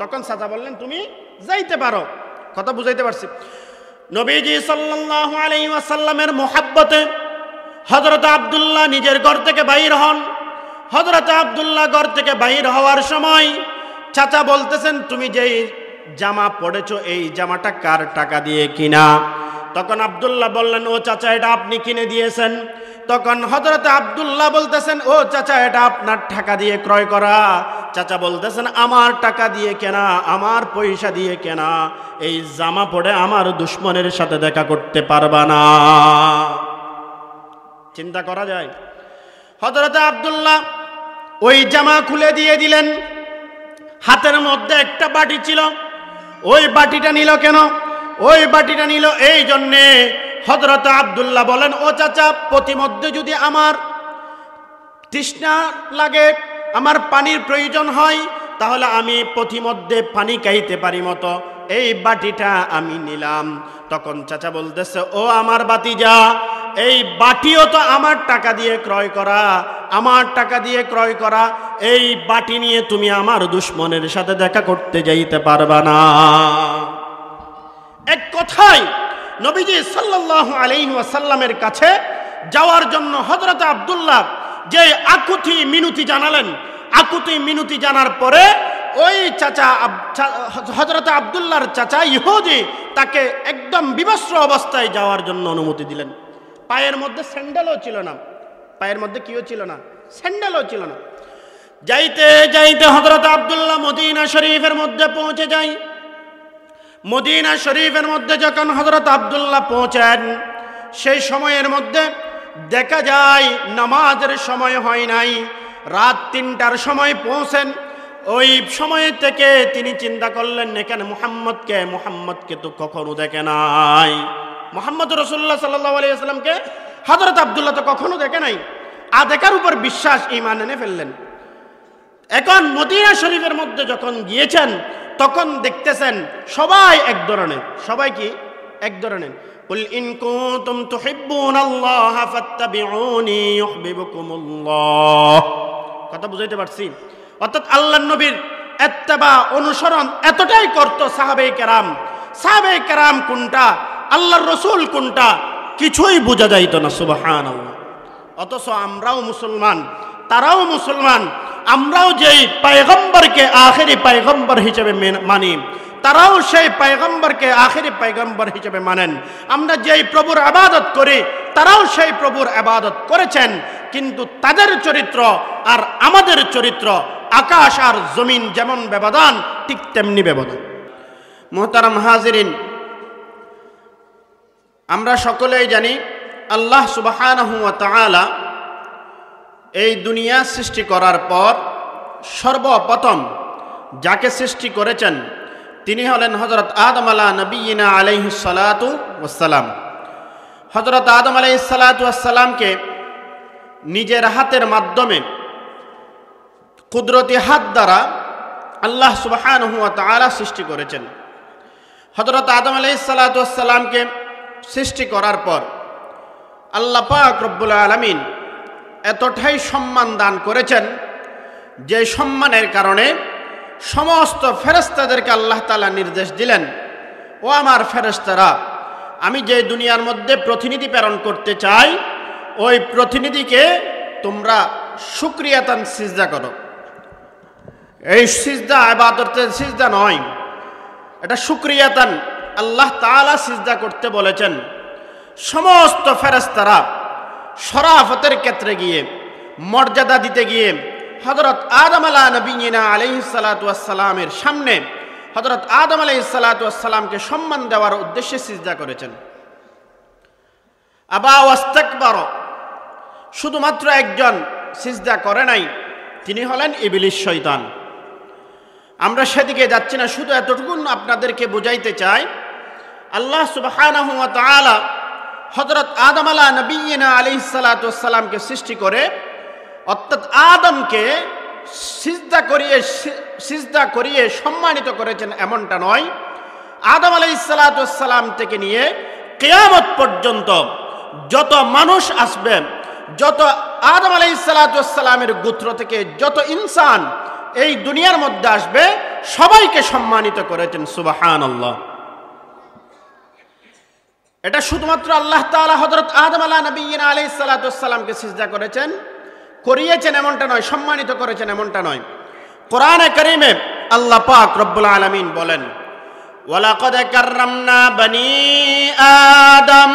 তখন চাচা বললেন তুমি যাইতে পারো। কথা বুঝাইতে পারছি? নবীজি সাল্লাল্লাহু আলাইহি ওয়াসাল্লামের মুহাব্বতে হযরত আব্দুল্লাহ নিজের ঘর থেকে বাইর হন। হযরত আব্দুল্লাহ ঘর থেকে বাইর হওয়ার সময় চাচা বলতেছেন তুমি যেই জামা পড়েছো এই জামাটা কার টাকা দিয়ে কিনা? তখন আব্দুল্লাহ বললেন ও চাচা এটা আপনি কিনে দিয়েছেন। তখন হযরত আব্দুল্লাহ বলতেছেন ও চাচা এটা আপনার টাকা দিয়ে ক্রয় করা। চাচা বলতেছেন আমার টাকা দিয়ে কেনা, আমার পয়সা দিয়ে কেনা, এই জামা পরে আমার দুশমনের সাথে দেখা করতে পারবা না। চিন্তা করা যায়? হযরত আব্দুল্লাহ ওই জামা খুলে দিয়ে দিলেন। হাতের মধ্যে একটা বাটি ছিল, ওই বাটিটা নিল কেন? ওই বাটিটা নিল এই জন্যে হযরত আব্দুল্লাহ বলেন ও চাচা প্রতিমধ্যে যদি আমার তৃষ্ণা লাগে, আমার পানির প্রয়োজন হয়, তাহলে আমি প্রতিমধ্যে পানি খাইতে পারি মতো এই বাটিটা আমি নিলাম। তখন চাচা বলতেছে ও আমার ভাতিজা এই বাটিও তো আমার টাকা দিয়ে ক্রয় করা, আমার টাকা দিয়ে ক্রয় করা, এই বাটি নিয়ে তুমি আমার দুশমনের সাথে দেখা করতে যাইতে পারবা না। এক কথায় নবীজি সাল্লাল্লাহু আলাইহি ওয়াসাল্লামের কাছে যাওয়ার জন্য হযরত আব্দুল্লাহ যে আকুতি মিনতি জানালেন, আকুতি মিনতি জানার পরে ওই চাচা হযরত আব্দুল্লাহর চাচা ইহুদি তাকে একদম বিবস্ত্র অবস্থায় যাওয়ার জন্য অনুমতি দিলেন। পায়ের মধ্যে স্যান্ডেলও ছিল না, পায়ের মধ্যে কিও ছিল না, স্যান্ডেলও ছিল না। যাইতে যাইতে হযরত আব্দুল্লাহ মদিনা শরীফের মধ্যে পৌঁছে যায়। মদিনা শরীফের মধ্যে যখন হযরত আব্দুল্লাহ পৌঁছেন সেই সময়ের মধ্যে দেখা যায় নামাজের সময় হয় নাই, রাত ৩টার সময় পৌঁছেন। ওই সময় থেকে তিনি চিন্তা করলেন এখানে মুহাম্মদকে তো কখনো দেখে নাই, মুহাম্মদ রাসূলুল্লাহ সাল্লাল্লাহু আলাইহি ওয়াসাল্লামকে হযরত আব্দুল্লাহ তো কখনো দেখে নাই। দেখার উপর বিশ্বাস ঈমান এনে ফেললেন। এখন মদিনা শরীফের মধ্যে যখন গিয়েছেন তখন দেখতেছেন সবাই এক ধরনের। সবাই কি এক ধরনের? কুল ইন কুনতুম তুহিব্বুনাল্লাহ ফাত্তাবিউনি ইউহিব্বুকুমুল্লাহ। কথা বুঝাইতে পারছি? অর্থাৎ আল্লাহর নবীর ইত্তেবা অনুসরণ এতটাই করত সাহাবায়ে কেরাম। সাহাবায়ে কেরাম কোনটা, আল্লাহর রাসূল কোনটা কিছুই বোঝা যাইত না। সুবহানাল্লাহ। অথচ আমরাও মুসলমান, তারাও মুসলমান। আমরাও যেই পয়গম্বরকে আখেরি পয়গম্বর হিসেবে মানি, তারাও সেই পয়গম্বরকে আখেরি পয়গম্বর হিসেবে মানেন। আমরা যেই প্রভুর ইবাদত করি তারাও সেই প্রভুর ইবাদত করেছেন, কিন্তু তাদের চরিত্র আর আমাদের চরিত্র আকাশ আর জমিন যেমন ব্যবধান ঠিক তেমনি ব্যবধান। মুহতারাম হাজিরিন, আমরা সকলেই জানি আল্লাহ সুবহানাহু ওয়া তাআলা এই দুনিয়া সৃষ্টি করার পর সর্বপ্রথম যাকে সৃষ্টি করেছেন তিনি হলেন হযরত আদম আলা নবিয়িনা আলাইহিস সালাতু ওয়াস সালাম। হযরত আদম আলাইহিস সালাতু ওয়াস সালামকে নিজের হাতের মাধ্যমে কুদরতি হাত দ্বারা আল্লাহ সুবহানাহু ওয়া তাআলা সৃষ্টি করেছেন। হযরত আদম আলাইহিস সালাতু ওয়াস সালামকে সৃষ্টি করার পর আল্লাহ পাক রব্বুল আলামিন এতটাই সম্মান দান করেছেন যে সম্মানের কারণে সমস্ত ফেরেশতাদেরকে আল্লাহ তাআলা নির্দেশ দিলেন ও আমার ফেরেশতারা, আমি যে দুনিয়ার মধ্যে প্রতিনিধি প্রেরণ করতে চাই ওই প্রতিনিধিকে তোমরা শুকরিয়াতান সিজদা করো। এই সিজদা ইবাদতের সিজদা নয়, এটা শুকরিয়াতান আল্লাহ তাআলা সিজদা করতে বলেছেন। সমস্ত ফেরেশতারা শরাফতের ক্ষেত্রে গিয়ে মর্যাদা দিতে গিয়ে হযরত আদম আলা নবিয়িনা আলাইহিস সালাতু ওয়াস সালামের সামনে হযরত আদম আলাইহিস সালাতু ওয়াস সালামকে সম্মান দেওয়ার উদ্দেশ্যে সিজদা করেছেন। আবা ওয়াস্তাকবার, শুধুমাত্র একজন সিজদা করে নাই, তিনি হলেন ইবলিস, শয়তান। আমরা সেদিকে যাচ্ছি না, শুধু এতটুকু আপনাদেরকে বুঝাইতে চাই আল্লাহ সুবহানাহু ওয়া তাআলা হযরত আদম আলা নবিয়িনা আলাইহিস সালাতু ওয়াস সালামকে সৃষ্টি করে অর্থাৎ আদমকে সিজদা করিয়ে সম্মানিত করেছেন এমনটা নয়। আদম আলাইহিস সালাতু ওয়াস সালাম থেকে নিয়ে কিয়ামত পর্যন্ত যত মানুষ আসবে, যত আদম আলাইহিস সালাতু ওয়াস সালামের গোত্র থেকে যত ইনসান এই দুনিয়ার মধ্যে আসবে, সবাইকে সম্মানিত করেছেন। সুবহানাল্লাহ। এটা শুধুমাত্র আল্লাহ তাআলা হযরত আদম আলাইহিস সালাতু ওয়াস সালামকে সিজদা করিয়েছেন এমনটা নয়, সম্মানিত করেছেন এমনটা নয়। কোরআনে কারীমে আল্লাহ পাক রব্বুল আলামিন বলেন, ওয়ালাকাদ কাররামনা বনি আদম।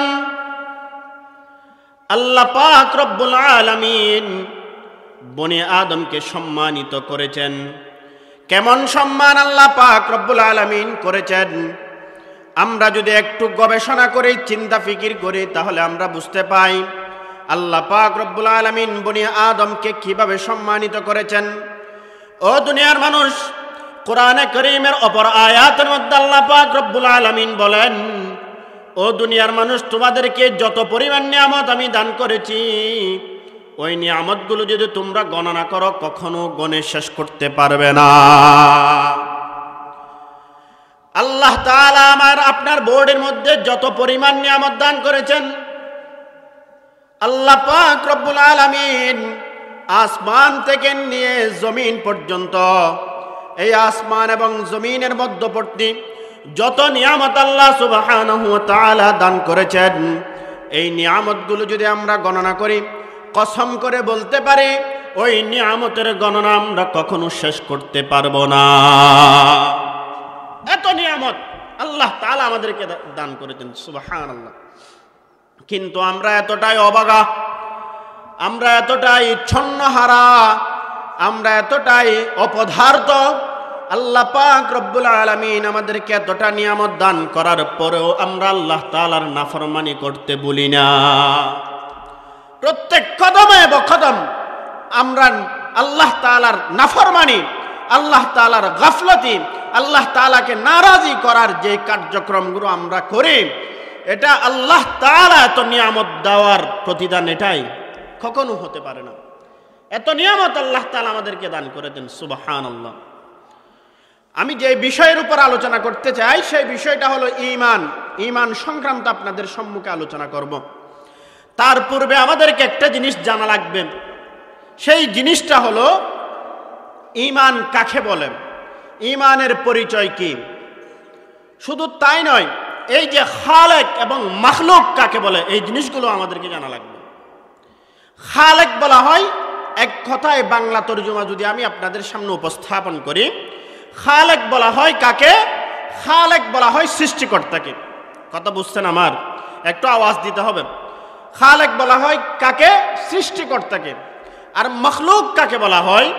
আল্লাহ পাক রব্বুল আলামিন বনি আদমকে সম্মানিত করেছেন। কেমন সম্মান আল্লাহ পাক রব্বুল আলামিন করেছেন? আমরা যদি একটু গবেষণা করি, চিন্তা ফিকির করি, তাহলে আমরা বুঝতে পাই আল্লাহ পাক রব্বুল আলামিন বনি আদমকে কিভাবে সম্মানিত করেছেন। ও দুনিয়ার মানুষ, কোরআনে কারীমের অপর আয়াতের মধ্যে আল্লাহ পাক রব্বুল আলামিন বলেন, ও দুনিয়ার মানুষ, তোমাদেরকে যত পরিমাণ নিয়ামত আমি দান করেছি, ওই নিয়ামতগুলো যদি তোমরা গণনা করো কখনো গণে শেষ করতে পারবে না। আল্লাহ তাআলা আমার আপনার বোর্ডের মধ্যে যত পরিমাণ নিয়ামত দান করেছেন, আল্লাহ পাক রব্বুল আলামিন আসমান থেকে নিয়ে জমিন পর্যন্ত, এই আসমান এবং জমিনের মধ্যবর্তী যত নিয়ামত আল্লাহ সুবহানাহু ওয়া তাআলা দান করেছেন, এই নিয়ামতগুলো যদি আমরা গণনা করি, কসম করে বলতে পারি ওই নিয়ামতের গণনা আমরা কখনো শেষ করতে পারবো না। এত নিয়ামত আল্লাহ তাআলা আমাদেরকে দান করেছেন, সুবহানাল্লাহ। কিন্তু আমরা এতটাই অবাগা, আমরা এতটাই ছন্নহারা, আমরা এতটাই অপদার্থ, আল্লাহ পাক রব্বুল আলামিন আমাদেরকে এতটা নিয়ামত দান করার পরেও আমরা আল্লাহ তাআলার নাফরমানি করতে বলি না। প্রত্যেক কদমে বকদম আমরা আল্লাহ তাআলার নাফরমানি, আল্লাহ তাআলার গাফলতি, আল্লাহ তাআলাকে নারাজি করার যে কার্যক্রমগুলো আমরা করি, এটা আল্লাহ তাআলা এত নিয়ামত দেওয়ার প্রতিদান এটাই, কখনো হতে পারে না। এত নিয়ামত আল্লাহ তাআলা আমাদেরকে দান করেছেন, সুবহানাল্লাহ। আমি যে বিষয়ের উপর আলোচনা করতে চাই সেই বিষয়টা হলো ঈমান। ঈমান সংক্রান্ত আপনাদের সম্মুখে আলোচনা করব। তার পূর্বে আমাদেরকে একটা জিনিস জানা লাগবে, সেই জিনিসটা হলো ঈমান কাকে বলে, ঈমানের পরিচয় কি। শুধু তাই নয়, এই যে খালেক এবং মাখলুক কাকে বলে, এই জিনিসগুলো আমাদেরকে জানা লাগবে। খালেক বলা হয়, এক কথায় বাংলা তরজমা যদি আমি আপনাদের সামনে উপস্থাপন করি, খালেক বলা হয় কাকে? খালেক বলা হয় সৃষ্টিকর্তাকে। কথা বুঝছেন আমার? একটু আওয়াজ দিতে হবে। খালেক বলা হয় কাকে? সৃষ্টিকর্তাকে। আর মখলুক কাকে বলা হয়?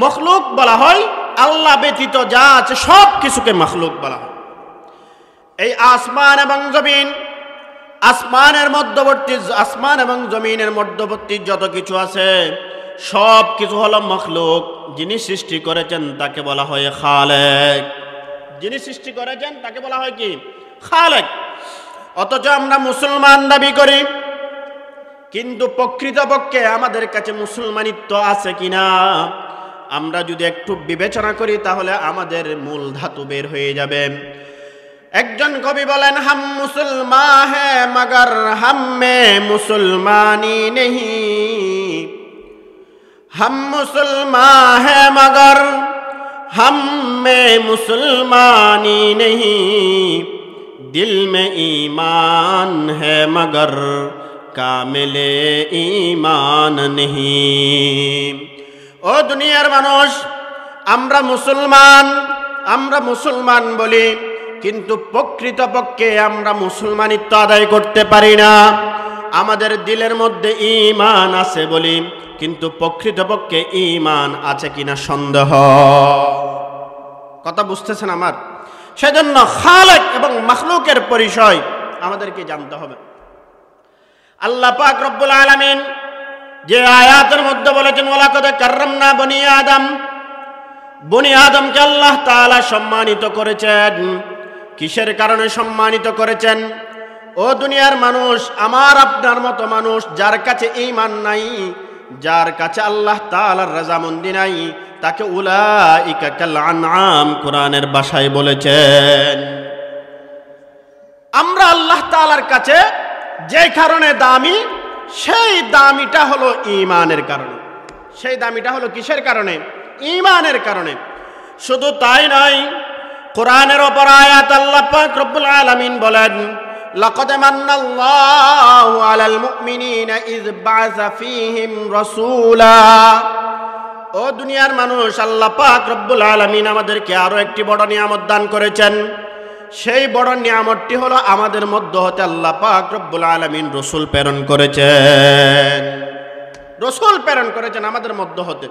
মখলুক বলা হয় আল্লাহ ব্যতীত যা আছে সব কিছুকে মখলুক বলা হয়। এই আসমান এবং জমিন, আসমানের মধ্যবর্তী, আসমান এবং জমিনের মধ্যবর্তী যত কিছু আছে সব কিছু হলো মখলুক। যিনি সৃষ্টি করেছেন তাকে বলা হয় খালেক। যিনি সৃষ্টি করেছেন তাকে বলা হয় কি? খালেক। অথচ আমরা মুসলমান দাবি করি, কিন্তু প্রকৃতপক্ষে আমাদের কাছে মুসলমানিত্ব আছে কিনা আমরা যদি একটু বিবেচনা করি তাহলে আমাদের মূল ধাতু বের হয়ে যাবে। একজন কবি বলেন, হাম মুসলমা হ্যাঁ মগর হাম মে মুসলমানি নেহি, हम मुसलमान हैं मगर हम में मुसलमानी नहीं, दिल में ईमान है मगर कामिले ईमान नहीं। ओ दुनियार मानुष, আমরা মুসলমান বলি, কিন্তু প্রকৃতপক্ষে আমরা মুসলমানিত্ব আদায় করতে পারি না। আমাদের দিলের মধ্যে ঈমান আছে বলি, কিন্তু প্রকৃতপক্ষে ঈমান আছে কিনা সন্দেহ। কথা বুঝতেছেন আমার? সেজন্য খালেক এবং মাখলুকের পরিচয় আমাদেরকে জানতে হবে। আল্লাহ পাক রব্বুল আলামিন যে আয়াতের মধ্যে বলেছেন, ওয়ালাকাদ কাররামনা বনি আদম, বনি আদমকে আল্লাহ তাআলা সম্মানিত করেছেন। কিসের কারণে সম্মানিত করেছেন? ও দুনিয়ার মানুষ, আমার আপনার মতো মানুষ যার কাছে ঈমান নাই, যার কাছে আল্লাহ তাআলার রাজামন্দি নাই, তাকে উলাইকা কাল আনআম কোরআনের ভাষায় বলেছেন। আমরা আল্লাহ তাআলার কাছে যে কারণে দামি, সেই দামিটা হলো ঈমানের কারণে। সেই দামিটা হলো কিসের কারণে? ঈমানের কারণে। শুধু তাই নয়, কোরআনের অপর আয়াত আল্লাহ পাক রব্বুল আলামিন বলেন, লাকাদ মান্নাল্লাহু আলাল মুমিনিনা ইয বা'আসা ফীহিম রাসূলা। ও দুনিয়ার মানুষ, আল্লাহ পাক রব্বুল আলামিন আমাদেরকে আরো একটি বড় নিয়ামত দান করেছেন। সেই বড় নিয়ামতটি হলো আমাদের মধ্য হতে আল্লাহ পাক রব্বুল আলামিন রাসূল প্রেরণ করেছেন। রাসূল প্রেরণ করেছেন আমাদের মধ্য হতে।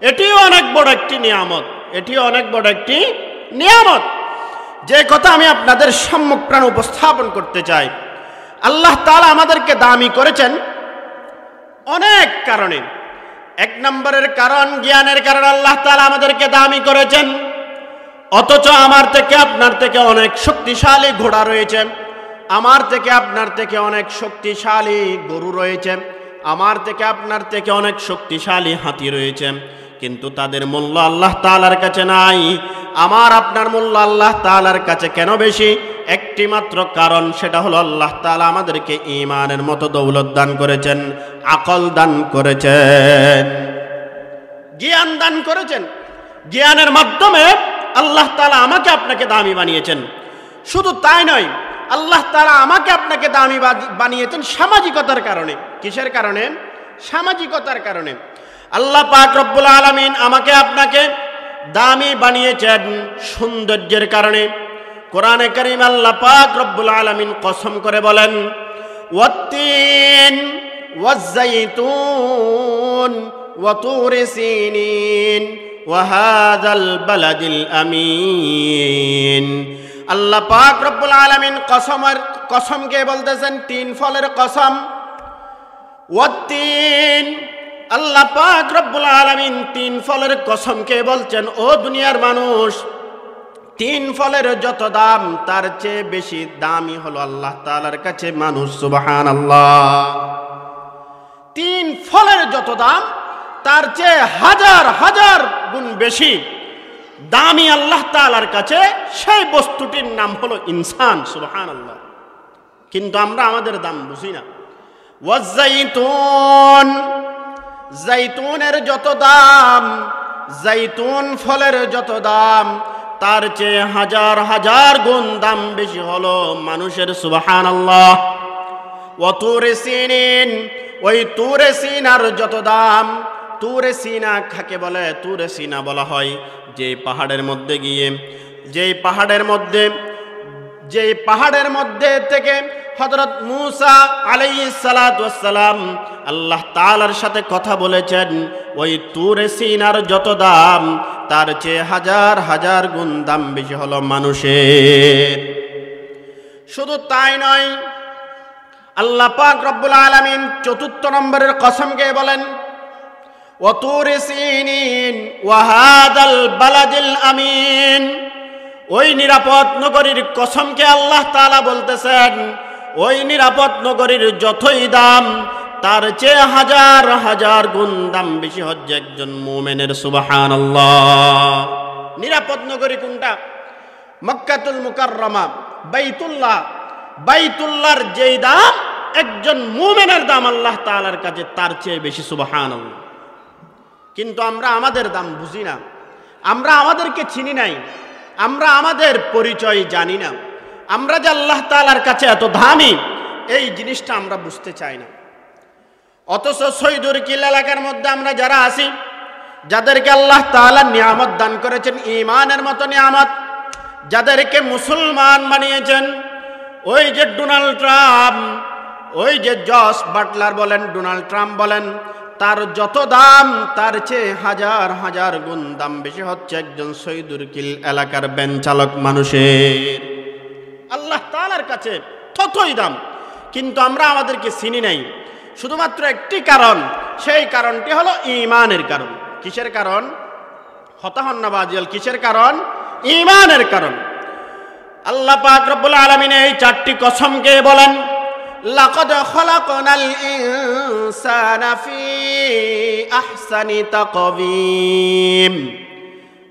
এটিও অনেক বড় একটি নিয়ামত, এটিও অনেক বড় একটি নিয়ামত, যে কথা আমি আপনাদের সম্মুখ প্রাণ উপস্থাপন করতে চাই। আল্লাহ তাআলা আমাদেরকে দামি করেছেন অনেক কারণে। এক নম্বরের কারণ, জ্ঞানের কারণে আল্লাহ তাআলা আমাদেরকে দামি করেছেন। অথচ আমার থেকে আপনার থেকে অনেক শক্তিশালী ঘোড়া রয়েছে, আমার থেকে আপনার থেকে অনেক শক্তিশালী গরু রয়েছে, আমার থেকে আপনার থেকে অনেক শক্তিশালী হাতি রয়েছে, কিন্তু তাদের মূল্য আল্লাহ তাআলার কাছে নাই। আমার আপনার মূল্য আল্লাহ তাআলার কাছে কেন বেশি? একটি মাত্র কারণ, সেটা হলো আল্লাহ তাআলা আমাদেরকে ঈমানের মতো দৌলত দান করেছেন, আকল দান করেছেন, জ্ঞান দান করেছেন। জ্ঞানের মাধ্যমে আল্লাহ তাআলা আমাকে আপনাকে দামি বানিয়েছেন। শুধু তাই নয়, আল্লাহ তাআলা আমাকে আপনাকে দামি বানিয়েছেন সামাজিকতার কারণে। কিসের কারণে? সামাজিকতার কারণে। আল্লাহ পাক রব্বুল আলামিন আমাকে আপনাকে দামি বানিয়েছেন সৌন্দর্যের কারণে। কোরআনে কারীম আল্লাহ পাক রব্বুল আলামিন কসম করে বলেন, ওয়াত্তিন ওয়াজ-যাইতুন ওয়া তুরি সিনিন ওয়া হাযাল বালাদিল আমিন। আল্লাহ পাক রব্বুল আলামিন কসমকে বলতেছেন তিন ফলের কসম। ওয়াত্তিন, আল্লাহ পাক রব্বুল আলামিন তিন ফলের কসমকে বলছেন, ও দুনিয়ার মানুষ, তিন ফলের যত দাম তার চেয়ে বেশি দামি হলো আল্লাহ তাআলার কাছে মানুষ। সুবহানাল্লাহ। তিন ফলের যত দাম তার চেয়ে হাজার হাজার গুণ বেশি দামি আল্লাহ তাআলার কাছে সেই বস্তুটির নাম হলো ইনসান। সুবহানাল্লাহ। কিন্তু আমরা আমাদের দাম বুঝি না। ওয়াজ-যাইতুন, জাইতুনের যত দাম, জাইতুন ফলের যত দাম তার চেয়ে হাজার হাজার গুণ দাম বেশি হলো মানুষের। সুবহানাল্লাহ। ওয়া তুরি সিনিন, ওই তুরে সিনার যত দাম, তুরে সিনা কাকে বলে? তুরে সিনা বলা হয় যে পাহাড়ের মধ্যে গিয়ে, যেই পাহাড়ের মধ্যে থেকে হযরত মূসা আলাইহিস সালাতু ওয়াস সালাম আল্লাহ তাআলার সাথে কথা বলেছেন, ওই তুরে সিনার যত দাম তার চেয়ে হাজার হাজার গুণ দাম বেশি হলো মানুষের। শুধু তাই নয়, আল্লাহ পাক রব্বুল আলামিন চতুর্থ নম্বরের কসমকে বলেন, ওয়া তুরি সিনিন ওয়া হাযাল বালাদিল আমিন। ওই নিরাপদ নগরীর কসমকে আল্লাহ তাআলা বলতেছেন, ওই নিরাপদ নগরীর যতই দাম তার চেয়ে হাজার হাজার গুণ দাম বেশি হচ্ছে একজন মুমিনের। সুবহানাল্লাহ। নিরাপদ নগরী কোনটা? মক্কাতুল মুকাররমা, বাইতুল্লাহ। বাইতুল্লাহর যেই দাম একজন মুমিনের দাম আল্লাহ তাআলার কাছে তার চেয়ে বেশি। সুবহানাল্লাহ। কিন্তু আমরা আমাদের দাম বুঝি না, আমরা আমাদেরকে চিনি নাই, আমরা আমাদের পরিচয় জানি না। আমরা যে আল্লাহ তাআলার কাছে এত দামি, এই জিনিসটা আমরা বুঝতে চাই না। অথচ সৈয়দুল কিল এলাকার মধ্যে আমরা যারা আছি, যাদেরকে আল্লাহ তাআলা নিয়ামত দান করেছেন, ঈমানের মতো নিয়ামত, যাদেরকে মুসলমান বানিয়েছেন, ওই যে ডোনাল্ড ট্রাম্প, ওই যে জস বাটলার বলেন, ডোনাল্ড ট্রাম্প বলেন, তার যত দাম তার চেয়ে হাজার হাজার গুণ দাম বেশি হচ্ছে একজন সৈয়দুল কিল এলাকার ভ্যান চালক মানুষের। আল্লাহ তাআলার কাছে ততই দাম, কিন্তু আমরা আমাদেরকে চিনি নাই। শুধুমাত্র একটি কারণ, সেই কারণটি হলো ঈমানের কারণ। কিসের কারণ? হতাহন না বাজিয়াল, কিসের কারণ? ঈমানের কারণ। আল্লাহ পাক রব্বুল আলামিন এই চারটি কসমকে বলেন, লাকাদ খলাকনাল ইনসানা ফি আহসানি তাকওয়িম।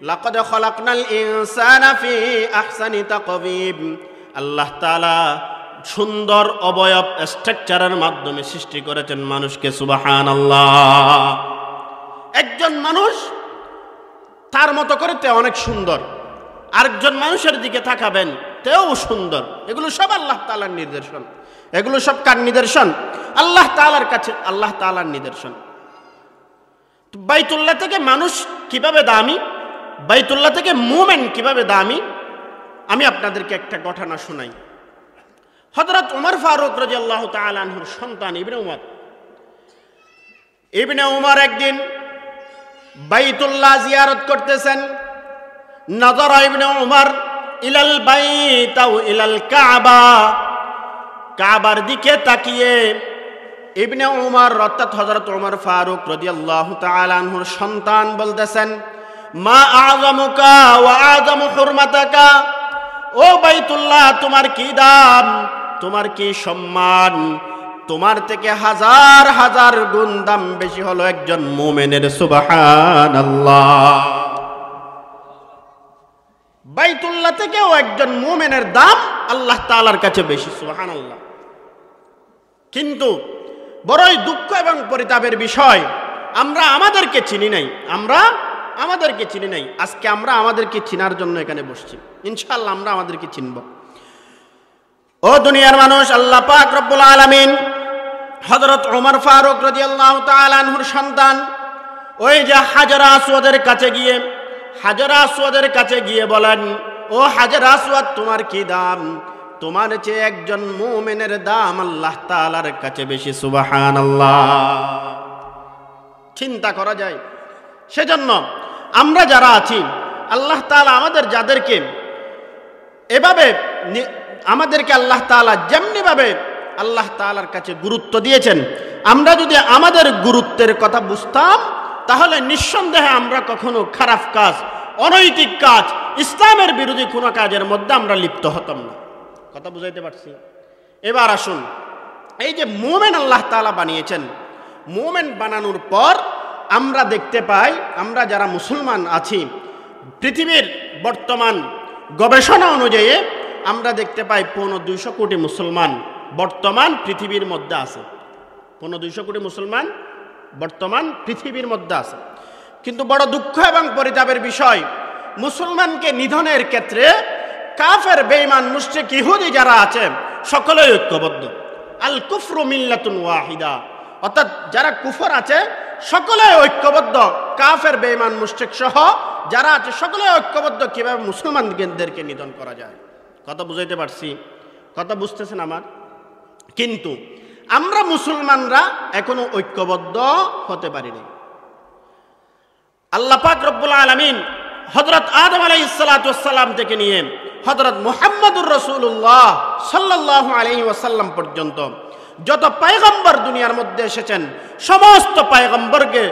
লাকাদ খলাকনাল ইনসানা ফি আহসানি তাকওয়িম। আল্লাহ তাআলা সুন্দর অবয়ব স্ট্রাকচারের মাধ্যমে সৃষ্টি করেছেন মানুষকে। সুবহানাল্লাহ। একজন মানুষ তার মতো করে তে অনেক সুন্দর, আরেকজন মানুষের দিকে তাকাবেন তেও সুন্দর। এগুলো সব আল্লাহ তাআলার নিদর্শন। এগুলো সব কার নিদর্শন? আল্লাহ তাআলার কাছে, আল্লাহ তাআলার নিদর্শন। বাইতুল্লাহ থেকে মানুষ কিভাবে দামি, বাইতুল্লাহ থেকে মুমিন কিভাবে দামি, আমি আপনাদেরকে একটা ঘটনা শোনাই। হযরত ওমর ফারুক রাদিয়াল্লাহু তাআলা আনহুর সন্তান ইবনে উমর একদিন বাইতুল্লাহ জিয়ারত করতেছেন। নাযারা ইবনে উমর ইলাল বাইত আও ইলাল কাবা, কাবার দিকে তাকিয়ে ইবনে উমর অর্থাৎ হযরত ওমর ফারুক রাদিয়াল্লাহু তাআলা আনহুর সন্তান বলতেছেন, মা আযমুকা ওয়া আযমু হুরমাতাকা, ও বাইতুল্লাহ তোমার কি দাম, তোমার কি সম্মান, তোমার থেকে হাজার হাজার গুণ দাম বেশি হলো একজন মুমিনের। সুবহানাল্লাহ। বাইতুল্লাহ থেকেও একজন মুমিনের দাম আল্লাহ তাআলার কাছে বেশি। সুবহানাল্লাহ। কিন্তু বড়ই দুঃখ এবং পরিতাপের বিষয়, আমরা আমাদেরকে চিনি নাই, আমরা আমাদেরকে চিনি নাই। আজকে আমরা আমাদেরকে চিনার জন্য এখানে বসছি। ইনশাআল্লাহ আমরা আমাদেরকে চিনব। ও দুনিয়ার মানুষ, আল্লাহ পাক রব্বুল আলামিন হযরত ওমর ফারুক রাদিয়াল্লাহু তাআলা আনহুর সন্তান ওই যে হাজর আসওয়াদের কাছে গিয়ে, হাজর আসওয়াদের কাছে গিয়ে বলেন, ও হাজর আসওয়াদ তোমার কি দাম, তোমার চেয়ে একজন মুমিনের দাম আল্লাহ তাআলার কাছে বেশি। সুবহানাল্লাহ। চিন্তা করা যায়। সেজন্য আমরা যারা আছি, আল্লাহ তাআলা আমাদের যাদেরকে এভাবে আমাদেরকে আল্লাহ তাআলা যেমনিভাবে আল্লাহ তাআলার কাছে গুরুত্ব দিয়েছেন, আমরা যদি আমাদের গুরুত্বের কথা বুঝতাম তাহলে নিঃসন্দেহে আমরা কখনো খারাপ কাজ, অনৈতিক কাজ, ইসলামের বিরোধী কোনো কাজের মধ্যে আমরা লিপ্ত হতাম না। কথা বুঝাইতে পারছি? এবার আসুন, এই যে মুমিন আল্লাহ তাআলা বানিয়েছেন, মুমিন বানানোর পর আমরা দেখতে পাই, আমরা যারা মুসলমান আছি, পৃথিবীর বর্তমান গবেষণা অনুযায়ী আমরা দেখতে পাই 250 কোটি মুসলমান বর্তমান পৃথিবীর মধ্যে আছে। 250 কোটি মুসলমান বর্তমান পৃথিবীর মধ্যে আছে। কিন্তু বড় দুঃখ এবং পরিতাপের বিষয়, মুসলমানকে নিধনের ক্ষেত্রে কাফের বেঈমান মুশরিক ইহুদি যারা আছে সকলেই ঐক্যবদ্ধ। আল কুফরু মিল্লাতুন ওয়াহিদা, অর্থাৎ যারা কুফর আছে সকলে ঐক্যবদ্ধ, কাফের বেঈমান মুশরিক সহ যারা আছে সকলে ঐক্যবদ্ধ কিভাবে মুসলমানদেরকে নিধন করা যায়। কথা বুঝাইতে পারছি? কথা বুঝতেছেন আমার? কিন্তু আমরা মুসলমানরা এখনো ঐক্যবদ্ধ হতে পারিনি। আল্লাহ পাক রব্বুল আলামিন হযরত আদম আলাইহিস সালাতু ওয়াস সালাম থেকে নিয়ে হযরত মুহাম্মদুর রাসূলুল্লাহ সাল্লাল্লাহু আলাইহি ওয়াসাল্লাম পর্যন্ত যত পয়গম্বর দুনিয়ার মধ্যে এসেছেন, সমস্ত পয়গম্বরকে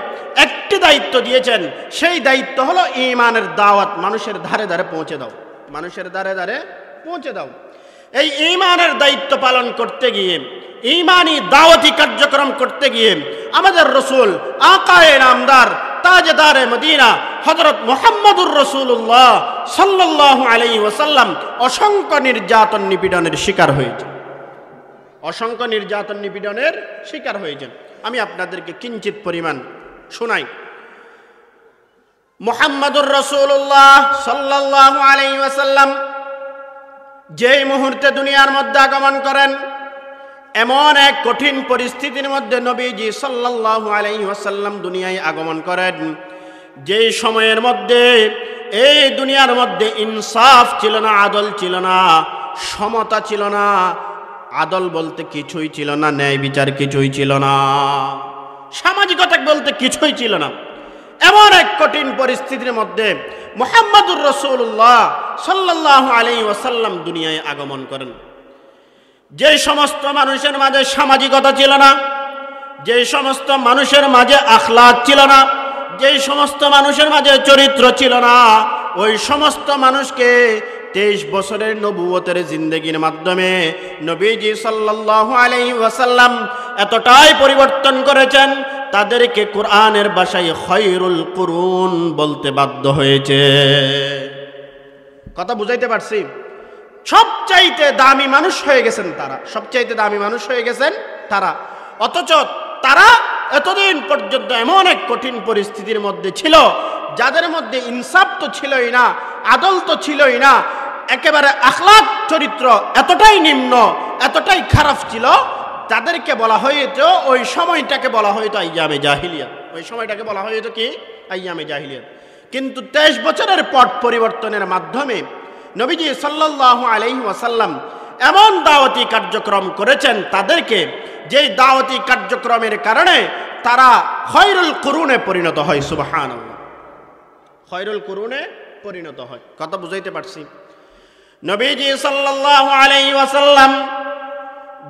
একটি দায়িত্ব দিয়েছেন। সেই দায়িত্ব হলো ঈমানের দাওয়াত মানুষের ধারে ধারে পৌঁছে দাও, মানুষের ধারে ধারে পৌঁছে দাও। এই ঈমানের দায়িত্ব পালন করতে গিয়ে, ঈমানি দাওয়াতি কার্যক্রম করতে গিয়ে আমাদের রাসূল আকায়ে নামদার তাজদারে মদিনা হযরত মুহাম্মদুর রাসূলুল্লাহ সাল্লাল্লাহু আলাইহি ওয়াসাল্লাম অসংখ্য নির্যাতন নিপীড়নের শিকার হয়েছে, অসংখ্য নির্যাতন নিপীড়নের শিকার হয়েছেন। আমি আপনাদেরকে কিঞ্চিত পরিমাণ শোনাই। মুহাম্মদুর রাসূলুল্লাহ সাল্লাল্লাহু আলাইহি ওয়াসাল্লাম যেই মুহূর্তে দুনিয়ার মধ্যে আগমন করেন, এমন এক কঠিন পরিস্থিতির মধ্যে নবীজি সাল্লাল্লাহু আলাইহি ওয়াসাল্লাম দুনিয়ায় আগমন করেন, যেই সময়ের মধ্যে এই দুনিয়ার মধ্যে ইনসাফ ছিল না, আদল ছিল না, সমতা ছিল না, আদল বলতে কিছুই ছিল না, ন্যায় বিচার কিছুই ছিল না, সামাজিকতা বলতে কিছুই ছিল না। এমন এক কঠিন পরিস্থিতির মধ্যে মুহাম্মদুর রাসূলুল্লাহ সাল্লাল্লাহু আলাইহি ওয়াসাল্লাম দুনিয়ায় আগমন করেন। যে সমস্ত মানুষের মাঝে সামাজিকতা ছিল না, যে সমস্ত মানুষের মাঝে আখলাক ছিল না, যে সমস্ত মানুষের মাঝে চরিত্র ছিল না, ওই সমস্ত মানুষকে 23 বছরের নবুয়তের জিন্দেগির মাধ্যমে নবীজি সাল্লাল্লাহু আলাইহি ওয়াসাল্লাম এতটাই পরিবর্তন করেছেন, তাদেরকে কোরআনের ভাষায় খায়রুল কুরুন বলতে বাধ্য হয়েছে। কথা বুঝাইতে পারছি? সবচাইতে দামি মানুষ হয়ে গেছেন তারা, সবচাইতে দামি মানুষ হয়ে গেছেন তারা। অথচ তারা এতদিন পর্যন্ত এমন এক কঠিন পরিস্থিতির মধ্যে ছিল যাদের মধ্যে ইনসাফ তো ছিলই না, আদল তো ছিলই না, একেবারে আখলাক চরিত্র এতটাই নিম্ন, এতটাই খারাপ ছিল, তাদেরকে বলা হয়তো ওই সময়টাকে বলা হয়তো আইয়ামে জাহিলিয়াত। ওই সময়টাকে বলা হয়তো কি? আইয়ামে জাহিলিয়াত। কিন্তু 23 বছরের পট পরিবর্তনের মাধ্যমে নবীজি সাল্লাল্লাহু আলাইহি ওয়াসাল্লাম এমন দাওয়াতি কার্যক্রম করেছেন তাদেরকে, যেই দাওয়াতি কার্যক্রমের কারণে তারা খয়রুল কুরুনে পরিণত হয়। সুবহানাল্লাহ, খয়রুল কুরুনে পরিণত হয়। কথা বুঝাইতে পারছি? নবীজি সাল্লাল্লাহু আলাইহি ওয়াসাল্লাম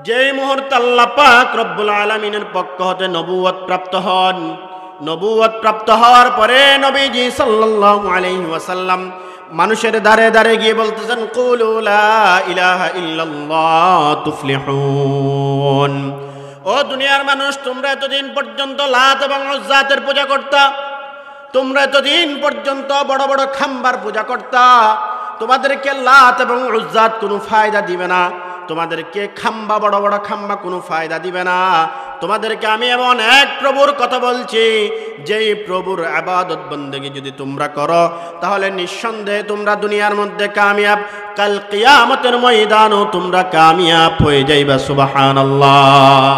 যেই মুহূর্তে আল্লাহ পাক রব্বুল আলামিনের পক্ষ হতে নবুয়ত প্রাপ্ত হন, নবুয়ত প্রাপ্ত হওয়ার পরে নবীজি সাল্লাল্লাহু আলাইহি ওয়াসাল্লাম মানুষের দ্বারে দ্বারে গিয়ে বলতেছেন, কুলু লা ইলাহা ইল্লাল্লাহ তুফলিহুন। ও দুনিয়ার মানুষ, তোমরা এতদিন পর্যন্ত লাত এবং উজ্জাতের পূজা করতা, তোমরা এতদিন পর্যন্ত বড় বড় খাম্বার পূজা করতা, তোমাদেরকে লাত এবং উজ্জাত কোনো ফায়দা দিবে না, তোমাদেরকে খাম্বা, বড় বড় খাম্বা কোনো ফায়দা দিবে না। তোমাদেরকে আমি এমন এক প্রভুর কথা বলছি, যেই প্রভুর ইবাদত বন্দেগী যদি তোমরা করো তাহলে নিঃসন্দেহে তোমরা দুনিয়ার মধ্যে কামিয়াব, কাল কিয়ামতের ময়দানও তোমরা কামিয়াব হয়ে যাইবা। সুবহানাল্লাহ।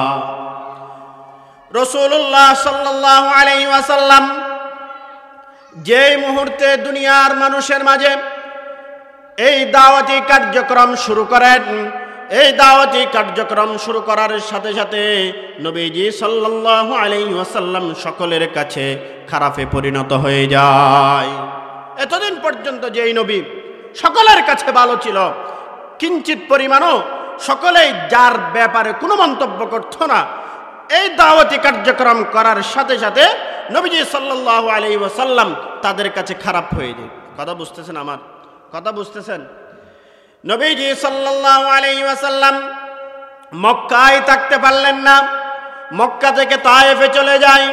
রাসূলুল্লাহ সাল্লাল্লাহু আলাইহি ওয়াসাল্লাম যেই মুহূর্তে দুনিয়ার মানুষের মাঝে এই দাওয়াতি কার্যক্রম শুরু করেন, এই দাওয়াতি কার্যক্রম শুরু করার সাথে সাথে নবীজি সাল্লাল্লাহু আলাইহি ওয়াসাল্লাম সকলের কাছে খারাপে পরিণত হয়ে যায়। এতদিন পর্যন্ত যেই নবী সকলের কাছে ভালো ছিল, কিঞ্চিত পরিমাণও সকলেই যার ব্যাপারে কোনো মন্তব্য করত না, এই দাওয়াতি কার্যক্রম করার সাথে সাথে নবীজি সাল্লাল্লাহু আলাইহি ওয়াসাল্লাম তাদের কাছে খারাপ হয়ে যায়। কথা বুঝতেছেন? আমার কথা বুঝতেছেন? নবীজি সাল্লাল্লাহু আলাইহি ওয়াসাল্লাম মক্কায় থাকতে পারলেন না, মক্কা থেকে তায়েফে চলে যায়।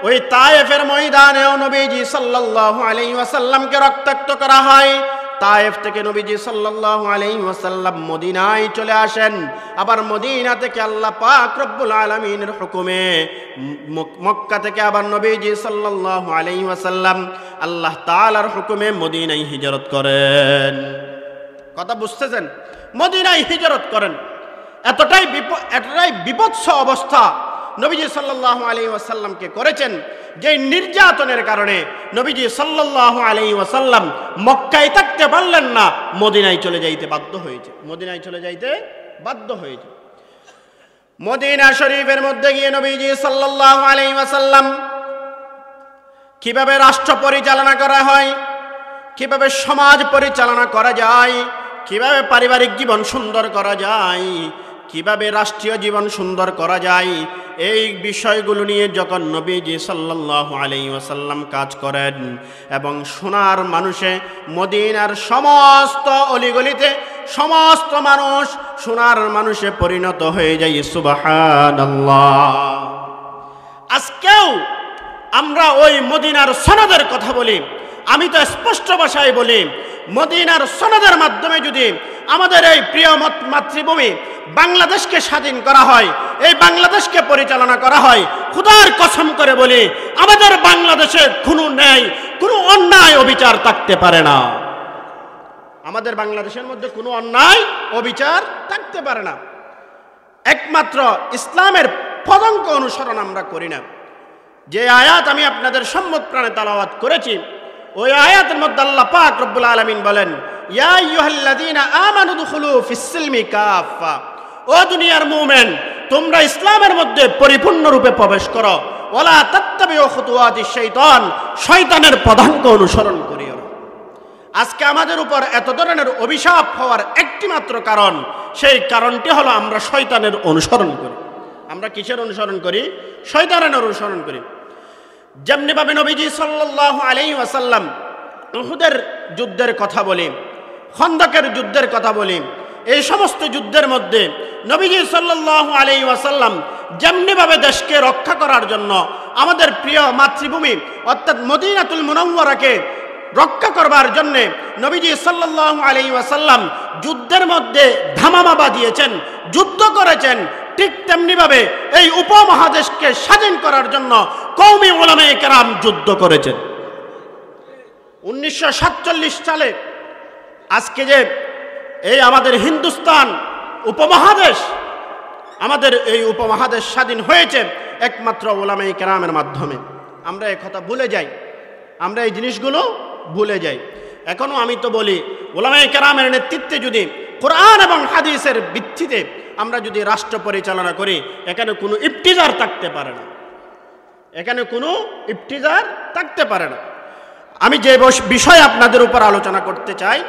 ওই তায়েফের ময়দানেও নবীজি সাল্লাল্লাহু আলাইহি ওয়াসাল্লামকে রক্তাক্ত করা হয়। তায়েফ থেকে নবীজি সাল্লাল্লাহু আলাইহি ওয়াসাল্লাম মদিনায় চলে আসেন। আবার মদিনা থেকে আল্লাহ পাক রব্বুল আলামিনের হুকুমে মক্কা থেকে আবার নবীজি সাল্লাল্লাহু আলাইহি ওয়াসাল্লাম আল্লাহ তাআলার হুকুমে মদিনায় হিজরত করেন। কথা বুঝতেছেন? মদিনায় হিজরত করেন। এতটাই বিপৎস অবস্থা নবীজি সাল্লাল্লাহু আলাইহি ওয়াসাল্লামকে করেছেন, যে নির্যাতনের কারণে নবীজি সাল্লাল্লাহু আলাইহি ওয়াসাল্লাম মক্কায় থাকতে পারলেন না, মদিনায় চলে যাইতে বাধ্য হয়েছে। মদিনায় চলে যাইতে বাধ্য হয়েছে। মদিনা শরীফের মধ্যে গিয়ে নবীজি সাল্লাল্লাহু আলাইহি ওয়াসাল্লাম কিভাবে রাষ্ট্র পরিচালনা করা হয়, কিভাবে সমাজ পরিচালনা করা যায়, কিভাবে পারিবারিক জীবন সুন্দর করা যায়, কিভাবে রাষ্ট্রীয় জীবন সুন্দর করা যায়, এই বিষয়গুলো নিয়ে যখন নবীজি সাল্লাল্লাহু আলাইহি ওয়াসাল্লাম কাজ করেন এবং সোনার মানুষে মদিনার সমস্ত অলিগলিতে সমস্ত মানুষ সোনার মানুষে পরিণত হয়ে যায়। সুবহানাল্লাহ। আজকেও আমরা ওই মদিনার সনদের কথা বলি। আমি তো স্পষ্ট ভাষায় বলি, মদিনার সনদের মাধ্যমে যদি আমাদের এই প্রিয় মাতৃভূমি বাংলাদেশকে স্বাধীন করা হয়, এই বাংলাদেশকে পরিচালনা করা হয়, খোদার কসম করে বলি আমাদের বাংলাদেশে কোনো ন্যায়, কোনো অন্যায় অবিচার থাকতে পারে না। আমাদের বাংলাদেশের মধ্যে কোনো অন্যায় অবিচার থাকতে পারে না। একমাত্র ইসলামের পদাঙ্ক অনুসরণ আমরা করি না। যে আয়াত আমি আপনাদের সম্মুখ প্রাণে তেলাওয়াত করেছি, ওই আয়াতের মধ্যে আল্লাহ পাক রব্বুল আলামিন বলেন, ইয়া আইয়ুহাল্লাযীনা আমানু দুখুলু ফিস-সিলমি কাফা। ও দুনিয়ার মুমিন, তোমরা ইসলামের মধ্যে পরিপূর্ণরূপে প্রবেশ করো। ওয়ালা তাত্তাবিউ খুতুওয়াতিশ শাইতান, শয়তানের পদাঙ্ক অনুসরণ করিও না। আজকে আমাদের উপর এত ধরনের অভিশাপ হওয়ার একটি মাত্র কারণ, সেই কারণটি হলো আমরা শয়তানের অনুসরণ করি। আমরা কিসের অনুসরণ করি? শয়তানের অনুসরণ করি। যেমনিভাবে নবীজি সাল্লাল্লাহু আলাইহি ওয়াসাল্লাম উহুদের যুদ্ধের কথা বলি, খন্দকের যুদ্ধের কথা বলি, এই সমস্ত যুদ্ধের মধ্যে নবীজি সাল্লাল্লাহু আলাইহি ওয়াসাল্লাম যেমনিভাবে দেশকে রক্ষা করার জন্য আমাদের প্রিয় মাতৃভূমি অর্থাৎ মদিনাতুল মুনাওয়ারাকে রক্ষা করবার জন্যে নবীজি সাল্লাল্লাহু আলাইহি ওয়াসাল্লাম যুদ্ধের মধ্যে ধামামা বাজিয়েছেন, যুদ্ধ করেছেন। ঠিক তেমনিভাবে এই উপমহাদেশকে স্বাধীন করার জন্য কওমি উলামায়ে কেরাম যুদ্ধ করেছেন। 1947 সালে আজকে যে এই আমাদের হিন্দুস্তান উপমহাদেশ, আমাদের এই উপমহাদেশ স্বাধীন হয়েছে একমাত্র উলামায়ে কেরামের মাধ্যমে। আমরা এই কথা ভুলে যাই, আমরা এই জিনিসগুলো ভুলে যাই। এখনো আমি তো বলি, উলামায়ে কেরামের নেতৃত্বে যদি কোরআন এবং হাদিসের ভিত্তিতে আমরা যদি রাষ্ট্র পরিচালনা করি, এখানে কোনো ইফতিজার থাকতে পারে না, এখানে কোনো ইফতিজার থাকতে পারে না। আমি যে বিষয় আপনাদের উপর আলোচনা করতে চাই,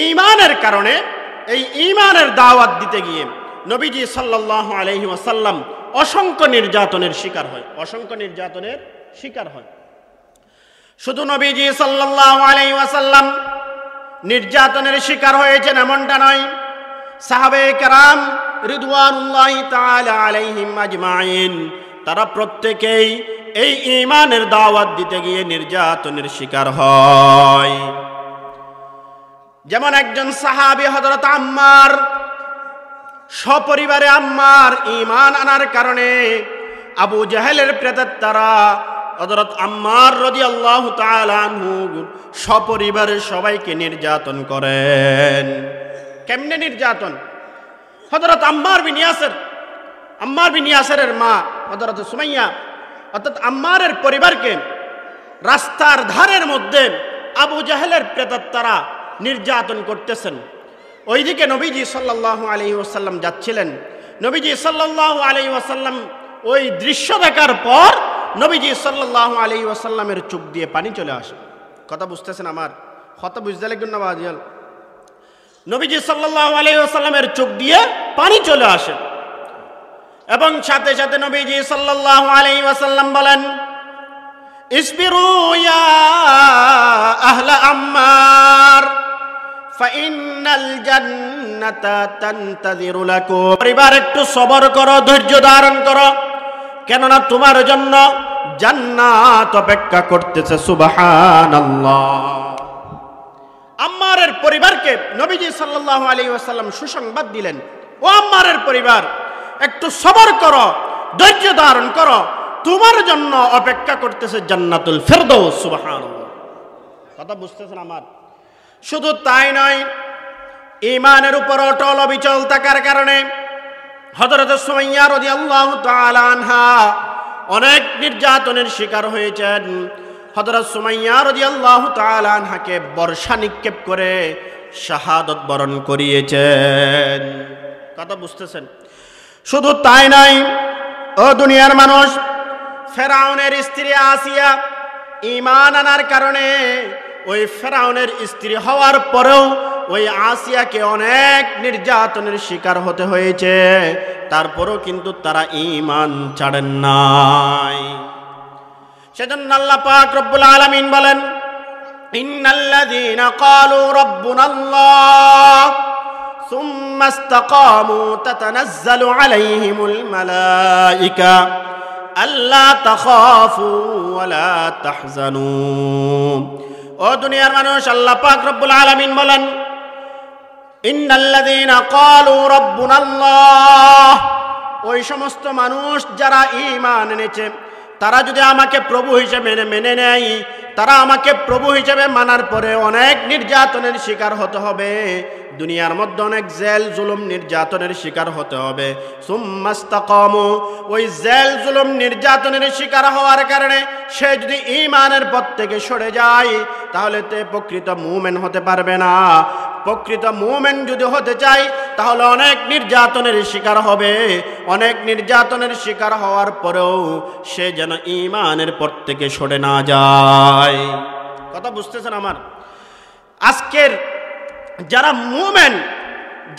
ঈমানের কারণে, এই ঈমানের দাওয়াত দিতে গিয়ে নবীজি সাল্লাল্লাহু আলাইহি ওয়াসাল্লাম অসংখ্য নির্যাতনের শিকার হয়, অসংখ্য নির্যাতনের শিকার হয়। শুধু নবীজি সাল্লাল্লাহু আলাইহি ওয়াসাল্লাম নির্যাতনের শিকার হয়েছেন এমনটা নয়, সাহাবায়ে কেরাম রিদওয়ানুল্লাহি তাআলা আলাইহিম আজমাইন তারা প্রত্যেকেই এই ঈমানের দাওয়াত দিতে গিয়ে নির্যাতনের শিকার হয়। যেমন একজন সাহাবী হযরত আম্মার, সপরিবারে আম্মার ঈমান আনার কারণে আবু জাহেলের প্রেতাত্মারা হযরত আম্মার রাদিয়াল্লাহু তাআলা আনহু সপরিবারের সবাইকে নির্যাতন করেন। কেমনে নির্যাতন? হযরত আম্মার বিন ইয়াসিরের মা হযরত সুমাইয়া অর্থাৎ আম্মারের পরিবারকে রাস্তার ধারের মধ্যে আবু জাহেলের প্রেতাত্মারা নির্যাতন করতেছেন। ওইদিকে নবীজি সাল্লাল্লাহু আলাইহি ওয়াসাল্লাম যাচ্ছিলেন। নবীজি সাল্লাল্লাহু আলাইহি ওয়াসাল্লাম ওই দৃশ্য দেখার পর নবীজি সাল্লাল্লাহু আলাইহি ওয়াসাল্লামের চোখ দিয়ে পানি চলে আসে। কথা বুঝতেছেন আমার? কথা বুঝতে লাগবেন না বাজিয়াল? নবীজি সাল্লাল্লাহু আলাইহি ওয়াসাল্লামের চোখ দিয়ে পানি চলে আসে এবং সাথে সাথে নবীজি সাল্লাল্লাহু আলাইহি ওয়াসাল্লাম বলেন, ইসবিরু ইয়া আহলা আম্মার ফাইন্নাল জান্নাতা তানতাযিরু লাকুম। পরিবার একটু সবর করো, ধৈর্য ধারণ করো, কেননা তোমার জন্য জান্নাত অপেক্ষা করতেছে। সুবহানাল্লাহ। আম্মারের পরিবারকে নবীজি সাল্লাল্লাহু আলাইহি ওয়াসাল্লাম সুসংবাদ দিলেন, ও আম্মারের পরিবার, একটু সবর করো, ধৈর্য ধারণ করো, তোমার জন্য অপেক্ষা করতেছে জান্নাতুল ফেরদৌস। সুবহানাল্লাহ। কথা বুঝতেছেন আমার? শুধু তাই নয়, ঈমানের উপর অটল অবিচল থাকার কারণে হযরত সুমাইয়া রাদিয়াল্লাহু তাআলা আনহা অনেক নির্যাতনের শিকার হয়েছেন। হযরত সুমাইয়া রাদিয়াল্লাহু তাআলা আনহাকে বর্ষা নিক্ষেপ করে শাহাদাত বরণ করিয়েছেন। কথা বুঝতেছেন? শুধু তাই নয়, ও দুনিয়ার মানুষ, ফেরাউনের স্ত্রী আসিয়া ঈমান আনার কারণে ওই ফেরাউনের স্ত্রী হওয়ার পরেও ওই আসিয়াকে অনেক নির্যাতনের শিকার হতে হয়েছে, তারপরেও কিন্তু তারা ঈমান ছাড়েন নাই। সেজন্য আল্লাহ পাক রব্বুল আলামিন বলেন, ইন্নাল্লাযীনা ক্বালু রাব্বুনাল্লাহ সুম্মা ইসতাকামু তাতানাজ্জালু আলাইহিমুল মালায়েকা আল্লা তাখাফু ওয়া লা তাহজানু। ও দুনিয়ার মানুষ, আল্লাহ পাক রব্বুল আলামিন বলেন, ইন্নাল্লাযীনা ক্বালু রাব্বুনাল্লাহ, ওই সমস্ত মানুষ যারা ঈমান এনেছে, তারা যদি আমাকে প্রভু হিসেবে মেনে নেয়, তারা আমাকে প্রভু হিসেবে মানার পরে অনেক নির্যাতনের শিকার হতে হবে, দুনিয়ার মধ্যে অনেক জেল জুলুম নির্যাতনের শিকার হতে হবে। সুম্মা ইসতাকামু, ওই জেল জুলুম নির্যাতনের শিকার হওয়ার কারণে সে যদি ঈমানের পথ থেকে সরে যায়, তাহলে তে প্রকৃত মুমিন হতে পারবে না। প্রকৃত মুমিন যদি হতে চায়, তাহলে অনেক নির্যাতনের শিকার হবে। অনেক নির্যাতনের শিকার হওয়ার পরেও সে যেন ঈমানের পথ থেকে সরে না যায়। কথা বুঝতেছেন আমার? আজকের যারা মুমিন,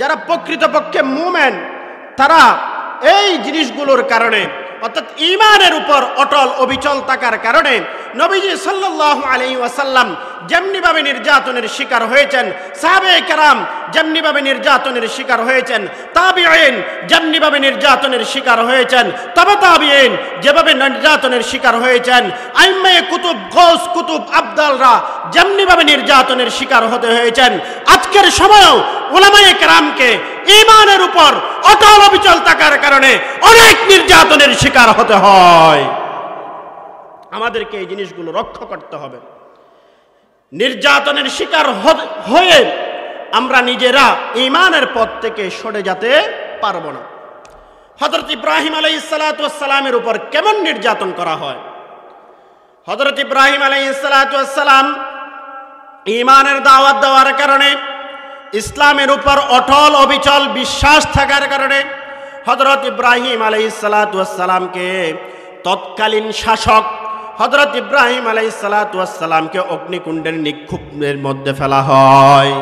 যারা প্রকৃতপক্ষে মুমিন, তারা এই জিনিসগুলোর কারণে অর্থাৎ ঈমানের উপর অটল অবিচল থাকার কারণে নবীজি সাল্লাল্লাহু আলাইহি ওয়াসাল্লাম যেমনিভাবে নির্যাতনের শিকার হয়েছেন, সাহাবায়ে কেরাম যেমনিভাবে নির্যাতনের শিকার হয়েছেন, তাবিঈন যেমনিভাবে নির্যাতনের শিকার হয়েছেন, তবে তাবিঈন যেভাবে নির্যাতনের শিকার হয়েছেন, আইম্মায়ে কুতুব, গৌস কুতুব, আবদালরা যেমনিভাবে নির্যাতনের শিকার হতে হয়েছেন, আজকের সময়েও উলামায়ে কেরামকে ঈমানের উপর অটল অবিচল থাকার কারণে অনেক নির্যাতনের শিকার হতে হয়। আমাদেরকে এই জিনিসগুলো রক্ষা করতে হবে। নির্যাতনের শিকার হয়ে আমরা নিজেরা ঈমানের পথ থেকে সরে যেতে পারবো না। হযরত ইব্রাহিম আলাইহিস সালাতু ওয়াস সালামের উপর কেমন নির্যাতন করা হয়। হযরত ইব্রাহিম আলাইহিস সালাতু ওয়াস সালাম ঈমানের দাওয়াত দেওয়ার কারণে, ইসলামের উপর অটল অবিচল বিশ্বাস থাকার কারণে হযরত ইব্রাহিম আলাইহিস সালাতু ওয়াস সালামকে তৎকালীন শাসক হযরত ইব্রাহিম আলাইহিস সালাতু ওয়াস সালামকে অগ্নিকুণ্ডের নিক্ষুপের মধ্যে ফেলা হয়,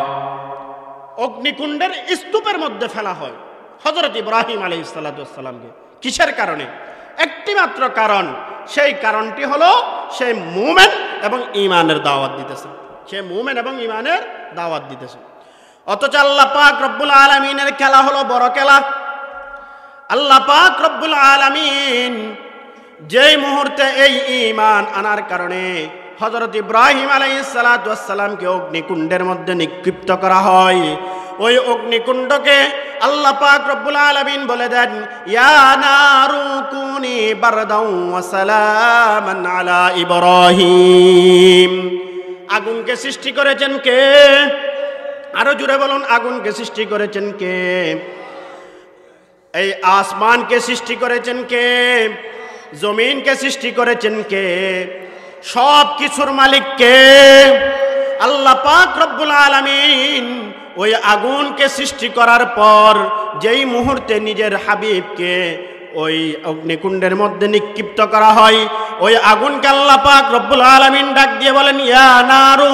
অগ্নিকুণ্ডের স্তূপের মধ্যে ফেলা হয় হযরত ইব্রাহিম আলাইহিস সালাতু ওয়াস সালামকে। কিসের কারণে? একটি মাত্র কারণ, সেই কারণটি হলো সে মুমিন এবং ঈমানের দাওয়াত দিতেছে, সে মুমিন এবং ঈমানের দাওয়াত দিতেছে। অথচ আল্লাহ পাক রব্বুল আলামিনের খেলা হলো বড় খেলা। আল্লাহ পাক রব্বুল আলামিন যেই মুহূর্তে এই ঈমান আনার কারণে হযরত ইব্রাহিম আলাইহিস সালাতু ওয়াস সালামকে অগ্নিকুণ্ডের মধ্যে নিক্ষিপ্ত করা হয়, ওই অগ্নিকুণ্ডকে আল্লাহ পাক রব্বুল আলামিন বলে দেন, ইয়া নারু কুনি বারদাও ওয়া সালামান আলা ইব্রাহিম। আগুনকে সৃষ্টি করেছেন কে? আরো জোরে বলুন, আগুনকে সৃষ্টি করেছেন কে? এই আসমানকে সৃষ্টি করেছেন কে? জমিনকে সৃষ্টি করেছেন কে? সব কিছুর মালিক কে? আল্লাহ পাক রব্বুল আলামিন ওই আগুনকে সৃষ্টি করার পর যেই মুহূর্তে নিজের হাবিবকে ওই অগ্নিকুণ্ডের মধ্যে নিক্ষিপ্ত করা হয়, ওই আগুনকে আল্লাহ পাক রব্বুল আলামিন ডাক দিয়ে বলেন, ইয়া নারু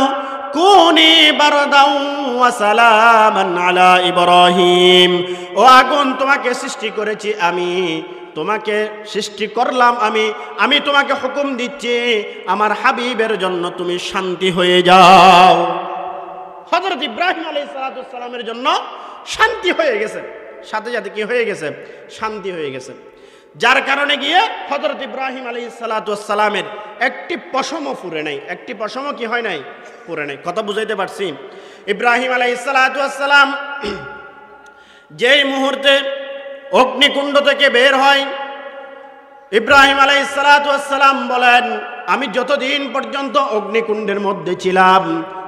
কুনি বারদাও ওয়া সালামান আলা ইব্রাহিম। ও আগুন, তোমাকে সৃষ্টি করেছি আমি, তোমাকে সৃষ্টি করলাম আমি তোমাকে হুকুম দিচ্ছি আমার হাবিবের জন্য তুমি শান্তি হয়ে যাও। হযরত ইব্রাহিম আলাইহিস সালাতু ওয়াস সালামের জন্য শান্তি হয়ে গেছে, সাথে সাথে কি হয়ে গেছে? শান্তি হয়ে গেছে। যার কারণে গিয়ে হযরত ইব্রাহিম আলাইহিস সালাতু ওয়াস সালামের একটি পশমও পুড়ে নাই, একটি পশমও কি হয় নাই? পুড়ে নাই। কথা বুঝাইতে পারছি? ইব্রাহিম আলাইহিস সালাতু ওয়াস সালাম যেই মুহূর্তে অগ্নিকুণ্ড থেকে বের হয়, ইব্রাহিম আলাইহিস সালাতু ওয়াস সালাম বলেন, আমি যতদিন পর্যন্ত অগ্নিকুণ্ডের মধ্যে ছিলাম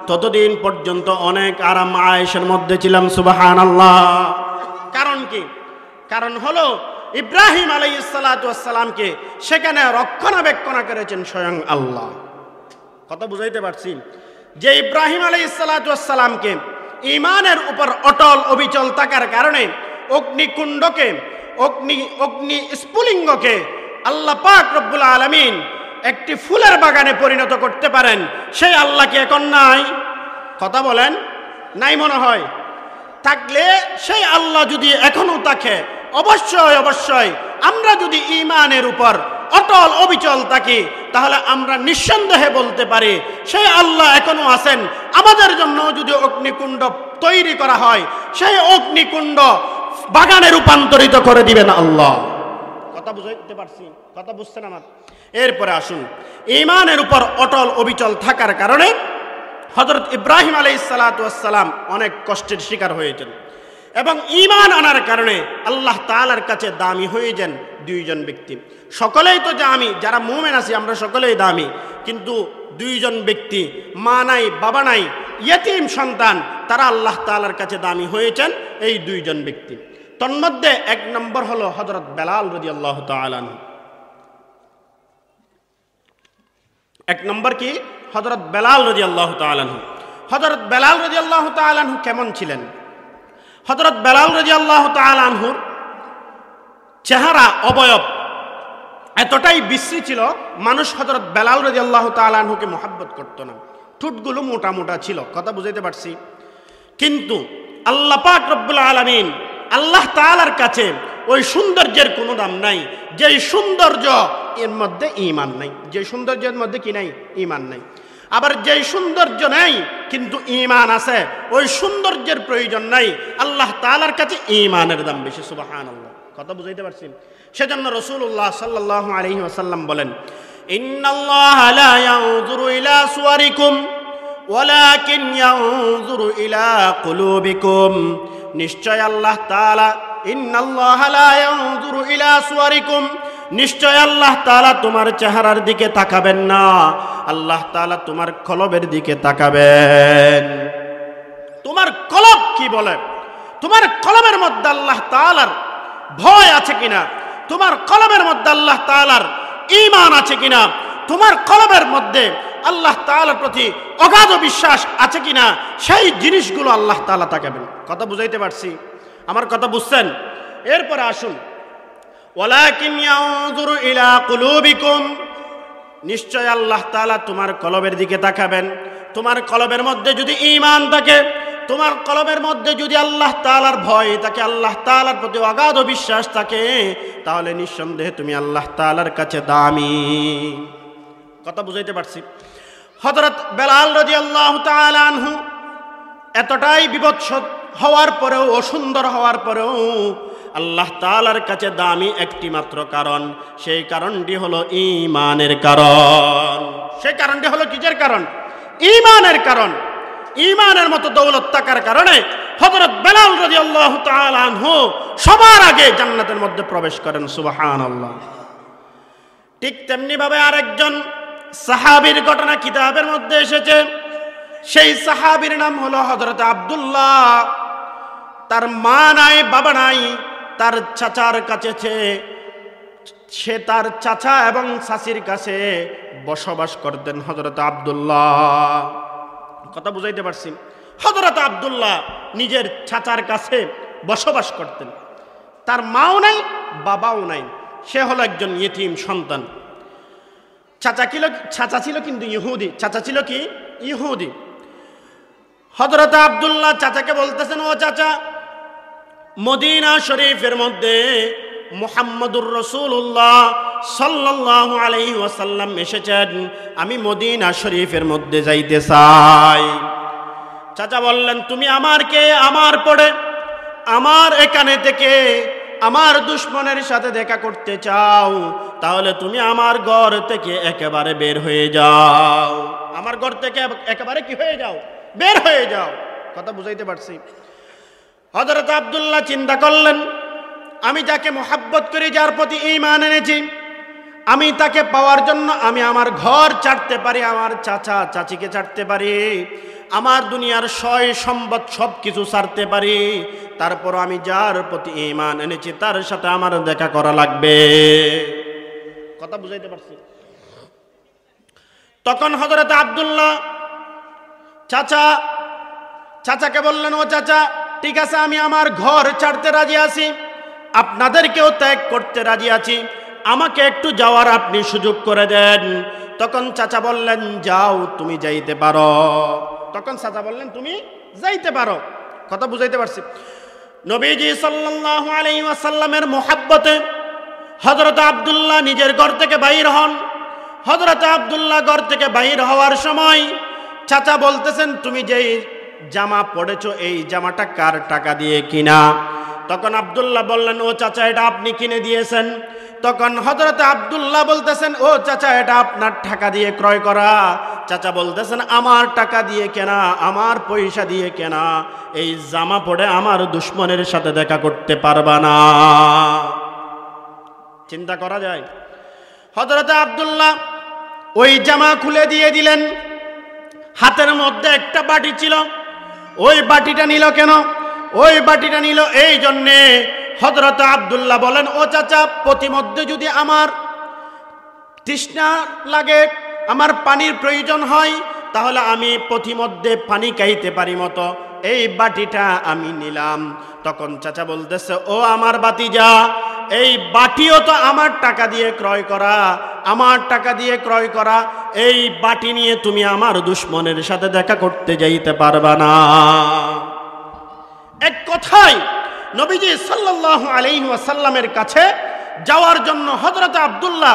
ততদিন পর্যন্ত অনেক আরাম আয়েশের মধ্যে ছিলাম। সুবহানাল্লাহ। কারণ কি? কারণ হলো ইব্রাহিম আলাইহিস সালাতু ওয়াস সালামকে সেখানে রক্ষণাবেক্ষণ করেছেন স্বয়ং আল্লাহ। কথা বুঝাইতে পারছি? যে ইব্রাহিম আলাইহিস সালাতু ওয়াস সালামকে ঈমানের উপর অটল অবিচল থাকার কারণে অগ্নিকুণ্ডকে অগ্নি স্ফুলিঙ্গকে আল্লাহ পাক রব্বুল আলামিন একটি ফুলের বাগানে পরিণত করতে পারেন, সেই আল্লাহ কি এখন নাই? কথা বলেন, নাই মনে হয়? থাকলে সেই আল্লাহ যদি এখনো থাকে, অবশ্যই অবশ্যই আমরা যদি ঈমানের উপর অটল অবিচল থাকি তাহলে আমরা নিঃসন্দেহে বলতে পারি সেই আল্লাহ এখনো আছেন। আমাদের জন্য যদি অগ্নিকুণ্ড তৈরি করা হয়, সেই অগ্নিকুণ্ড বাগানে রূপান্তরিত করে দিবেন আল্লাহ। কথা বুঝাইতে পারছি? কথা বুঝছেন আমার? এরপরে আসুন, ঈমানের উপর অটল অবিচল থাকার কারণে হযরত ইব্রাহিম আলাইহিস সালাতু ওয়াস সালাম অনেক কষ্টের শিকার হয়েছেন এবং ঈমান আনার কারণে আল্লাহ তাআলার কাছে দামি হয়ে যান দুইজন ব্যক্তি। সকলেই তো দামি, যারা মুমিন আছি আমরা সকলেই দামি, কিন্তু দুইজন ব্যক্তি, মা নাই বাবা নাই, ইয়েতিম সন্তান, তারা আল্লাহ তাআলার কাছে দামি হয়েছেন এই দুইজন ব্যক্তি। তন্মধ্যে এক নম্বর হলো হযরত বেলাল রাদিয়াল্লাহু তাআলা আনহু। এক নম্বর কি? হযরত বেলাল রাদিয়াল্লাহু তাআলা আনহু। হযরত বেলাল রাদিয়াল্লাহু তাআলা আনহু কেমন ছিলেন? হযরত বেলাল রাদিয়াল্লাহু তাআলা আনহুর চেহারা অবয়ব এতটাই বিশ্রী ছিল, মানুষ হযরত বেলাল রাদিয়াল্লাহু তাআলা আনহুকে মহব্বত করত না। ঠোঁটগুলো মোটা মোটা ছিল। কথা বুঝাইতে পারছি? কিন্তু আল্লাহ পাক রব্বুল আলামিন, আল্লাহ তাআলার কাছে ওই সৌন্দর্যের কোনো দাম নাই যেই সৌন্দর্য এর মধ্যে ঈমান নাই, যে সৌন্দর্যের মধ্যে কি নাই? ঈমান নাই। আবার যেই সৌন্দর্য নাই কিন্তু ঈমান আছে, ওই সৌন্দর্যের প্রয়োজন নাই। আল্লাহ তাআলার কাছে ঈমানের দাম বেশি। সুবহানাল্লাহ। কথা বুঝাইতে পারছি? সেজন্য রাসূলুল্লাহ সাল্লাল্লাহু আলাইহি ওয়াসাল্লাম বলেন, ইন্নাল্লাহা লা ইয়ানজুরু ইলা সুওয়ারিকুম ওয়ালাকিন ইয়ানজুরু ইলা কুলুবিকুম। নিশ্চয় আল্লাহ তাআলা, ইন্নাল্লাহা লা ইয়ানজুরু ইলা সুওয়ারিকুম নিশ্চয় আল্লাহ তাআলা তোমার চেহারার দিকে তাকাবেন না, আল্লাহ তাআলা তোমার কলবের দিকে তাকাবেন। তোমার কলব কি বলে? তোমার কলবের মধ্যে আল্লাহ তাআলার ভয় আছে কিনা? তোমার কলবের মধ্যে আল্লাহ তাআলার ঈমান আছে কিনা? তোমার কলবের মধ্যে আল্লাহ তাআলার প্রতি অগাধ বিশ্বাস আছে কিনা? সেই জিনিসগুলো আল্লাহ তাআলা তাকাবেন। কথা বুঝাইতে পারছি? আমার কথা বুঝছেন? এরপরে আসুন, ওয়ালাকিন ইয়ানজুরু ইলা কুলুবিকুম, নিশ্চয় আল্লাহ তাআলা তোমার কলবের দিকে তাকাবেন। তোমার কলবের মধ্যে যদি ঈমান থাকে, তোমার কলবের মধ্যে যদি আল্লাহ তাআলার ভয় থাকে, আল্লাহ তাআলার প্রতি অগাধ বিশ্বাস থাকে, তাহলে নিঃসন্দেহে তুমি আল্লাহ তাআলার কাছে দামি। কথা বুঝাইতে পারছি? হযরত বেলাল রাদিয়াল্লাহু তাআলা আনহু এতটাই বিভৎস হওয়ার পরেও, অসুন্দর হওয়ার পরেও আল্লাহ তাআলার কাছে দামি একটি মাত্র কারণ, সেই কারণটি হলো ঈমানের কারণ। সেই কারণটি হলো কিসের কারণ? ঈমানের কারণ। ঈমানের মতো দৌলত থাকার কারণে হযরত বেলাল রাদিয়াল্লাহু তাআলা আনহু সবার আগে জান্নাতের মধ্যে প্রবেশ করেন। সুবহানাল্লাহ। ঠিক তেমনি ভাবে আরেকজন সাহাবীর ঘটনা কিতাবের মধ্যে এসেছে। সেই সাহাবীর নাম হলো হযরত আব্দুল্লাহ। তার মা নাই, বাবা নাই, তার চাচার কাছে সে তার চাচা এবং চাচির কাছে বসবাস করতেন হযরত আব্দুল্লাহ। কথা বুঝাইতে পারছি? হযরত আব্দুল্লাহ নিজের চাচার কাছে বসবাস করতেন। তার মাও নাই, বাবাও নাই, সে হলো একজন ইতিম সন্তান। চাচা ছিল কিন্তু ইহুদি। চাচা ছিল কি? ইহুদি। হযরত আব্দুল্লাহ চাচাকে বলতেছেন, ও চাচা, মদিনা শরীফের মধ্যে মুহাম্মদুর রাসূলুল্লাহ সাল্লাল্লাহু আলাইহি ওয়াসাল্লাম এসেছেন, আমি মদিনা শরীফের মধ্যে যাইতে চাই। চাচা বললেন, তুমি আমার কে? আমার পড়ে আমার এখানে থেকে আমার দুশমনের সাথে দেখা করতে চাও, তাহলে তুমি আমার ঘর থেকে একেবারে বের হয়ে যাও। আমার ঘর থেকে একেবারে কি হয়ে যাও? বের হয়ে যাও। কথা বুঝাইতে পারছি? হযরত আব্দুল্লাহ চিন্তা করলেন, আমি যাকে মোহাব্বত করি, যার প্রতি ঈমান এনেছি, আমি তাকে পাওয়ার জন্য আমি আমার ঘর ছাড়তে পারি, আমার চাচা চাচিকে ছাড়তে পারি, আমার দুনিয়ার সয় সম্পদ সব কিছু ছাড়তে পারি, তারপর আমি যার প্রতি ঈমান এনেছি তার সাথে আমার দেখা করা লাগবে। কথা বুঝাইতে পারছি? তখন হযরত আব্দুল্লাহ চাচাকে বললেন, ও চাচা, ঠিক আছে, আমি আমার ঘর ছাড়তে রাজি আছি, আপনাদেরকেও ত্যাগ করতে রাজি আছি, আমাকে একটু যাওয়ার আপনি সুযোগ করে দেন। তখন চাচা বললেন, যাও, তুমি যাইতে পারো। তখন চাচা বললেন, তুমি যাইতে পারো। কথা বুঝাইতে পারছি? নবীজি সাল্লাল্লাহু আলাইহি ওয়াসাল্লামের মোহাব্বতে হযরত আব্দুল্লাহ নিজের ঘর থেকে বাইর হন। হযরত আব্দুল্লাহ ঘর থেকে বাইর হওয়ার সময় চাচা বলতেছেন, তুমি যেই জামা পড়েছো, এই জামাটা কার টাকা দিয়ে কিনা? তখন আব্দুল্লাহ বললেন, ও চাচা, এটা আপনি কিনে দিয়েছেন। তখন হযরত আব্দুল্লাহ বলতেছেন, ও চাচা, এটা আপনার টাকা দিয়ে ক্রয় করা। চাচা বলতেছেন, আমার টাকা দিয়ে কেনা, আমার পয়সা দিয়ে কেনা, এই জামা পরে আমার দুশমনের সাথে দেখা করতে পারবা না। চিন্তা করা যায়? হযরত আব্দুল্লাহ ওই জামা খুলে দিয়ে দিলেন। হাতের মধ্যে একটা বাটি ছিল। ওই বাটিটা নিল কেন? ওই বাটিটা নিল এই জন্যে, হযরত আব্দুল্লাহ বলেন, ও চাচা, প্রতিমধ্যে যদি আমার তৃষ্ণা লাগে, আমার পানির প্রয়োজন হয়, তাহলে আমি প্রতিমধ্যে পানি খাইতে পারি মতো এই বাটিটা আমি নিলাম। তখন চাচা বলতেছে, ও আমার ভাতিজা, এই বাটিও তো আমার টাকা দিয়ে ক্রয় করা, আমার টাকা দিয়ে ক্রয় করা, এই বাটি নিয়ে তুমি আমার দুশমনের সাথে দেখা করতে যাইতে পারবা না। এক কথায় নবীজি সাল্লাল্লাহু আলাইহি ওয়াসাল্লামের কাছে যাওয়ার জন্য হযরত আব্দুল্লাহ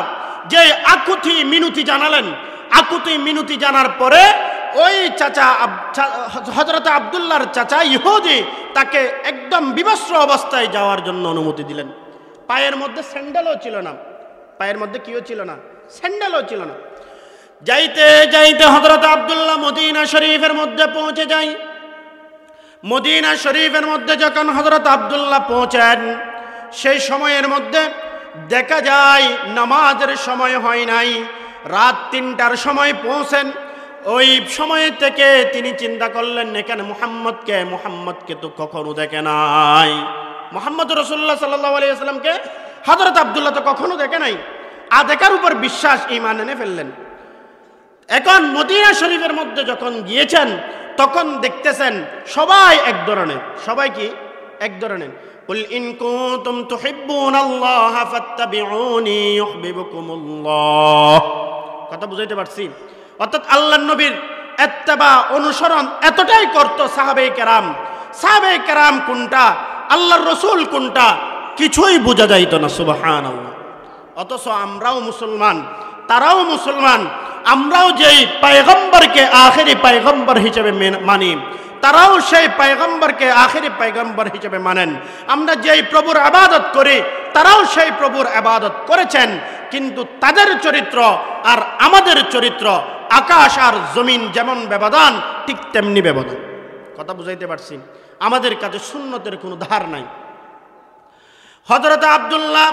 যে আকুতি মিনতি জানালেন, আকুতি মিনতি জানার পরে ওই চাচা হযরত আব্দুল্লাহর চাচা ইহুদি তাকে একদম বিবস্ত্র অবস্থায় যাওয়ার জন্য অনুমতি দিলেন। পায়ের মধ্যে স্যান্ডেলও ছিল না। পায়ের মধ্যে কিও ছিল না? স্যান্ডেলও ছিল না। যাইতে যাইতে হযরত আব্দুল্লাহ মদিনা শরীফের মধ্যে পৌঁছে যায়। মদিনা শরীফের মধ্যে যখন হযরত আব্দুল্লাহ পৌঁছেন, সেই সময়ের মধ্যে দেখা যায় নামাজের সময় হয় নাই, রাত ৩টার সময় পৌঁছেন। ওই সময় থেকে তিনি চিন্তা করলেন এখানে মুহাম্মদকে তো কখনো দেখে নাই, মুহাম্মদ রাসূলুল্লাহ সাল্লাল্লাহু আলাইহি ওয়াসাল্লামকে হযরত আব্দুল্লাহ তো কখনো দেখে নাই। দেখার উপর বিশ্বাস, ঈমান এনে ফেললেন। এখন মদিনা শরীফের মধ্যে যখন গিয়েছেন তখন দেখতেছেন সবাই এক ধরনের। সবাই কি এক ধরনের? কুল ইন কুনতুম তুহিব্বুনাল্লাহা ফাত্তাবিউনি ইউহিব্বুকুমুল্লাহ। কথা বুঝাইতে পারছি? অর্থাৎ আল্লাহর নবীর ইত্তেবা, অনুসরণ এতটাই করত সাহাবায়ে কেরাম। সাহাবায়ে কেরাম কোনটা, আল্লাহর রাসূল কোনটা, কিছুই বোঝা যাইত না। সুবহানাল্লাহ। অথচ আমরাও মুসলমান, তারাও মুসলমান। আমরাও যেই পয়গম্বরকে আখেরি পয়গম্বর হিসেবে মানি, তারাও সেই পয়গম্বরকে আখেরি পয়গম্বর হিসেবে মানেন। আমরা যেই প্রভুর ইবাদত করি, তারাও সেই প্রভুর ইবাদত করেছেন। কিন্তু তাদের চরিত্র আর আমাদের চরিত্র, আকাশ আর জমিন যেমন ব্যবধান, ঠিক তেমনি ব্যবধান। কথা বুঝাইতে পারছি? আমাদের কাছে সুন্নতের কোনো ধার নাই। হযরত আব্দুল্লাহ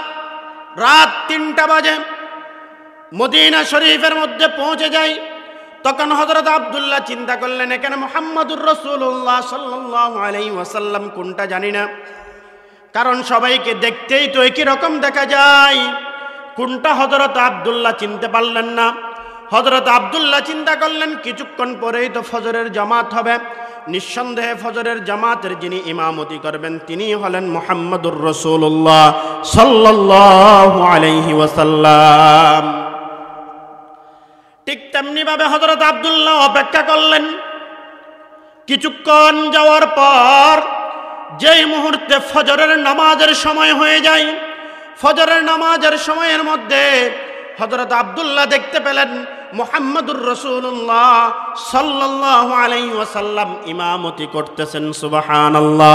রাত ৩টা বাজে মদিনা শরীফের মধ্যে পৌঁছে যায়। তখন হযরত আব্দুল্লাহ চিন্তা করলেন এখানে মুহাম্মাদুর রাসূলুল্লাহ সাল্লাল্লাহু আলাইহি ওয়াসাল্লাম কোনটা জানি না, কারণ সবাইকে দেখতেই তো একই রকম দেখা যায়। কোনটা হযরত আব্দুল্লাহ চিনতে পারলেন না। হযরত আব্দুল্লাহ চিন্তা করলেন কিছুক্ষণ পরেই তো ফজরের জামাত হবে, নিঃসন্দেহে ফজরের জামাতের যিনি ইমামতি করবেন তিনি হলেন মুহাম্মাদুর রাসূলুল্লাহ সাল্লাল্লাহু আলাইহি ওয়াসাল্লাম। ঠিক তেমনি ভাবে হযরত আব্দুল্লাহ অপেক্ষা করলেন। কিছুক্ষণ যাওয়ার পর যেই মুহূর্তে ফজরের নামাজের সময় হয়ে যায়, ফজরের নামাজের সময়ের মধ্যে হযরত আব্দুল্লাহ দেখতে পেলেন মুহাম্মাদুর রাসূলুল্লাহ সাল্লাল্লাহু আলাইহি ওয়াসাল্লাম ইমামতি করতেছেন। সুবহানাল্লাহ।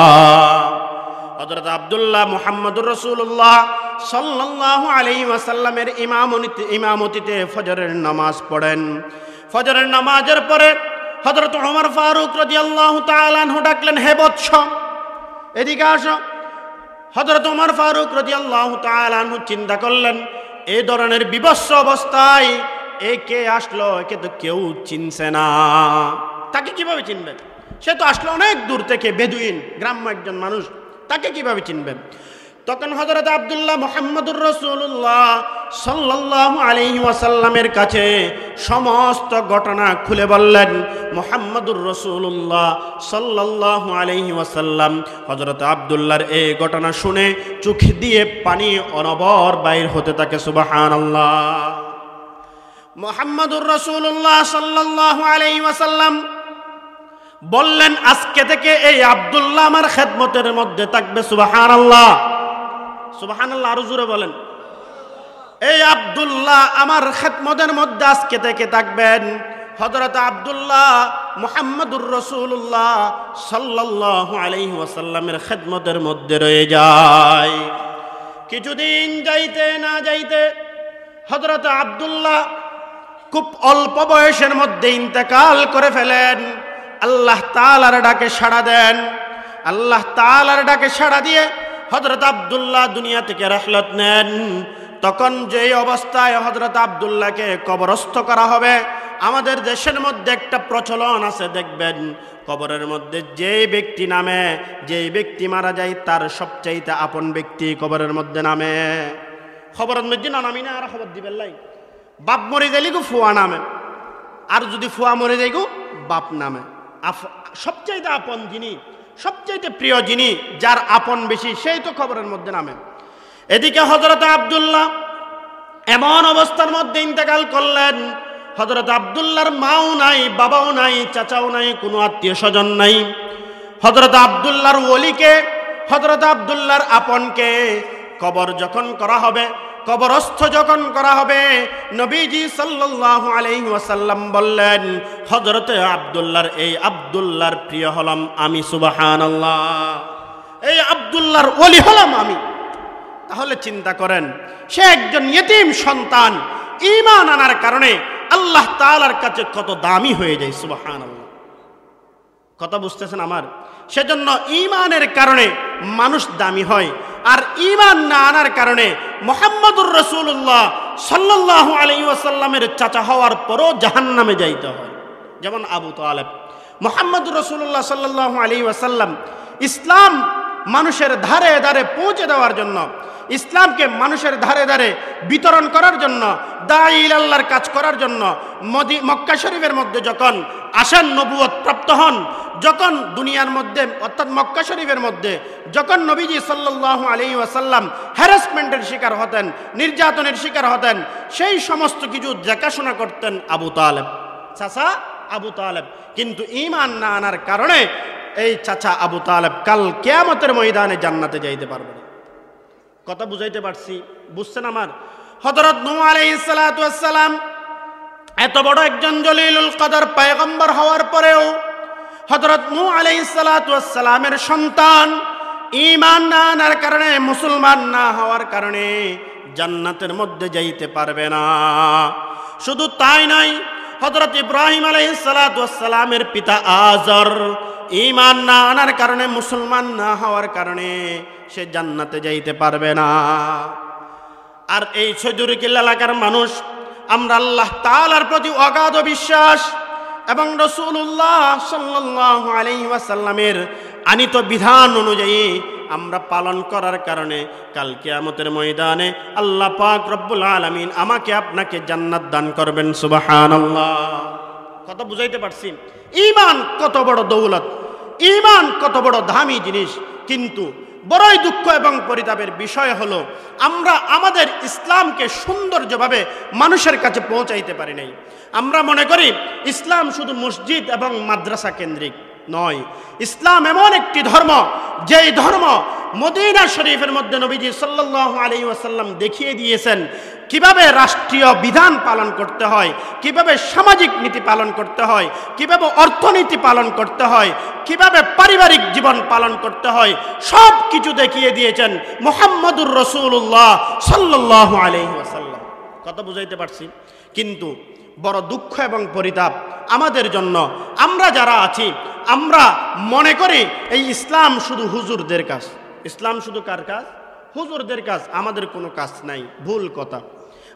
হযরত আব্দুল্লাহ মুহাম্মাদুর রাসূলুল্লাহ সাল্লাল্লাহু আলাইহি ওয়াসাল্লামের ইমামতিতে ফজরের নামাজ পড়েন। ফজরের নামাজের পরে হযরত ওমর ফারুক রাদিয়াল্লাহু তাআলা আনহু ডাকলেন, হে বৎস এদিকে আসো। হযরত ওমর ফারুক রাদিয়াল্লাহু তাআলা আনহু চিন্তা করলেন এই ধরনের বিভৎস অবস্থায় কে আসলো, একে তো কেউ চিনছে না। তাকে কিভাবে চিনবেন? সে তো আসলো অনেক দূর থেকে, বেদুইন গ্রাম্য একজন মানুষ, তাকে কিভাবে চিনবেন? তখন হযরত আব্দুল্লাহ মুহাম্মাদুর রাসূলুল্লাহ সাল্লাল্লাহু আলাইহি ওয়াসাল্লামের কাছে সমস্ত ঘটনা খুলে বললেন। মুহাম্মাদুর রাসূলুল্লাহ সাল্লাল্লাহু আলাইহি ওয়াসাল্লাম হযরত আব্দুল্লাহর এই ঘটনা শুনে চোখ দিয়ে পানি অনবর বাইর হতে থাকে। সুবহানাল্লাহ। মুহাম্মাদুর রাসূলুল্লাহ সাল্লাল্লাহু আলাইহি ওয়াসাল্লাম বললেন আজকে থেকে এই আব্দুল্লাহ আমার খেদমতের মধ্যে থাকবে। সুবহানাল্লাহ। সুবহানাল্লাহ। আরো জোরে বলেন। এই আব্দুল্লাহ আমার খেদমতের মধ্যে আজকে থেকে থাকবেন। হযরত আব্দুল্লাহ মুহাম্মাদুর রাসূলুল্লাহ সাল্লাল্লাহু আলাইহি ওয়াসাল্লামের খেদমতের মধ্যে রয়ে যায়। কিছুদিন যাইতে না যাইতে হযরত আব্দুল্লাহ খুব অল্প বয়সের মধ্যে ইন্তেকাল করে ফেলেন। আল্লাহ তাআলার ডাকে সাড়া দেন। আল্লাহ তাআলার ডাকে সাড়া দিয়ে হযরত আব্দুল্লাহ দুনিয়া থেকে রাহলাত নেন। তখন যেই অবস্থায় হযরত আব্দুল্লাহকে কবরস্থ করা হবে, আমাদের দেশের মধ্যে একটা প্রচলন আছে, দেখবেন কবরের মধ্যে যেই ব্যক্তি নামে, যেই ব্যক্তি মারা যায় তার সবচাইতে আপন ব্যক্তি কবরের মধ্যে নামে। খবরের মধ্যে না নামি না আর খবর দিবেন লাই, বাপ মরে যাইলে গো ফুয়া নামে, আর যদি ফুয়া মরে যাই গো বাপ নামে। সবচাইতে আপন যিনি, সবচাইতে প্রিয় যিনি, যার আপন বেশি, সেই তো খবরের মধ্যে নামে। এদিকে হযরত আব্দুল্লাহ এমন অবস্থার মধ্যে ইন্তেকাল করলেন, হযরত আব্দুল্লাহর মাও নাই, বাবাও নাই, চাচাও নাই, কোনো আত্মীয় স্বজন নাই। হযরত আব্দুল্লাহর ওলিকে, হযরত আব্দুল্লাহর আপনকে কবর যখন করা হবে, কবরস্থ যখন করা হবে, নবীজি সাল্লাল্লাহু আলাইহি ওয়াসাল্লাম বললেন হযরতে আব্দুল্লাহর, এই আব্দুল্লাহর প্রিয় হলাম আমি। সুবহানাল্লাহ। এই আব্দুল্লাহর ওলি হলাম আমি। তাহলে চিন্তা করেন, সে একজন ইয়েতিম সন্তান, ঈমান আনার কারণে আল্লাহ তাআলার কাছে কত দামি হয়ে যায়। সুবহানাল্লাহ। কথা বুঝতেছেন আমার? সেজন্য ঈমানের কারণে মানুষ দামি হয়। আর ঈমান না আনার কারণে মুহাম্মদুর রাসূলুল্লাহ সাল্লাল্লাহু আলাইহি ওয়াসাল্লামের চাচা হওয়ার পরও জাহান্নামে যাইতে হয়। যেমন আবু তালেব। মুহাম্মদুর রাসূলুল্লাহ সাল্লাল্লাহু আলাইহি ওয়াসাল্লাম ইসলাম মানুষের ধারে ধারে পৌঁছে দেওয়ার জন্য, ইসলামকে মানুষের ধারে ধারে বিতরণ করার জন্য, দাঈ ইলাল্লাহর কাজ করার জন্য মক্কা শরীফের মধ্যে যখন আসেন, নবুয়ত প্রাপ্ত হন, যখন দুনিয়ার মধ্যে অর্থাৎ মক্কা শরীফের মধ্যে যখন নবীজি সাল্লাল্লাহু আলাইহি ওয়াসাল্লাম হ্যারাসমেন্টের শিকার হতেন, নির্যাতনের শিকার হতেন, সেই সমস্ত কিছু দেখাশোনা করতেন আবু তালেব, চাচা আবু তালেব। কিন্তু ঈমান না আনার কারণে এই চাচা আবু তালেব কাল কিয়ামতের ময়দানে জান্নাতে যাইতে পারবে না। কথা বুঝাইতে পারছি? বুঝছেন আমার? হযরত নূহ আলাইহিস সালাতু ওয়াস সালাম এত বড় একজন জলিলুল কদর পয়গম্বর হওয়ার পরেও হযরত নূহ আলাইহিস সালাতু ওয়াস সালামের সন্তান ঈমান না আনার কারণে, মুসলমান না হওয়ার কারণে জান্নাতের মধ্যে যাইতে পারবে না। শুধু তাই নয়, হযরত ইব্রাহিম আলাইহিস সালাতু ওয়াস সালামের পিতা আজর ঈমান না আনার কারণে, মুসলমান না হওয়ার কারণে সে জান্নাতে যাইতে পারবে না। আর এই চৌধুরীকিল এলাকার মানুষ আমরা আল্লাহ তাআলার প্রতি অগাধ বিশ্বাস এবং রাসূলুল্লাহ সাল্লাল্লাহু আলাইহি ওয়াসাল্লামের আনিত বিধান অনুযায়ী আমরা পালন করার কারণে কাল কিয়ামতের ময়দানে আল্লাহ পাক রব্বুল আলামিন আমাকে আপনাকে জান্নাত দান করবেন। সুবহানাল্লাহ। কথা বুঝাইতে পারছি? ঈমান কত বড় দৌলত, ঈমান কত বড় দামি জিনিস। কিন্তু বড়ই দুঃখ এবং পরিতাপের বিষয় হলো আমরা আমাদের ইসলামকে সৌন্দর্যভাবে মানুষের কাছে পৌঁছাইতে পারি নাই। আমরা মনে করি ইসলাম শুধু মসজিদ এবং মাদ্রাসা কেন্দ্রিক নয়। ইসলাম এমন একটি ধর্ম, যেই ধর্ম মদিনা শরীফের মধ্যে নবীজি সাল্লাল্লাহু আলাইহি ওয়াসাল্লাম দেখিয়ে দিয়েছেন কিভাবে রাষ্ট্রীয় বিধান পালন করতে হয়, কিভাবে সামাজিক নীতি পালন করতে হয়, কিভাবে অর্থনীতি পালন করতে হয়, কিভাবে পারিবারিক জীবন পালন করতে হয়, সব কিছু দেখিয়ে দিয়েছেন মুহাম্মদুর রাসূলুল্লাহ সাল্লাল্লাহু আলাইহি ওয়াসাল্লাম। কথা বুঝাইতে পারছি? কিন্তু বড় দুঃখ এবং পরিতাপ আমাদের জন্য, আমরা যারা আছি আমরা মনে করি এই ইসলাম শুধু হুজুরদের কাজ। ইসলাম শুধু কার কাজ? হুজুরদের কাজ, আমাদের কোনো কাজ নাই। ভুল কথা।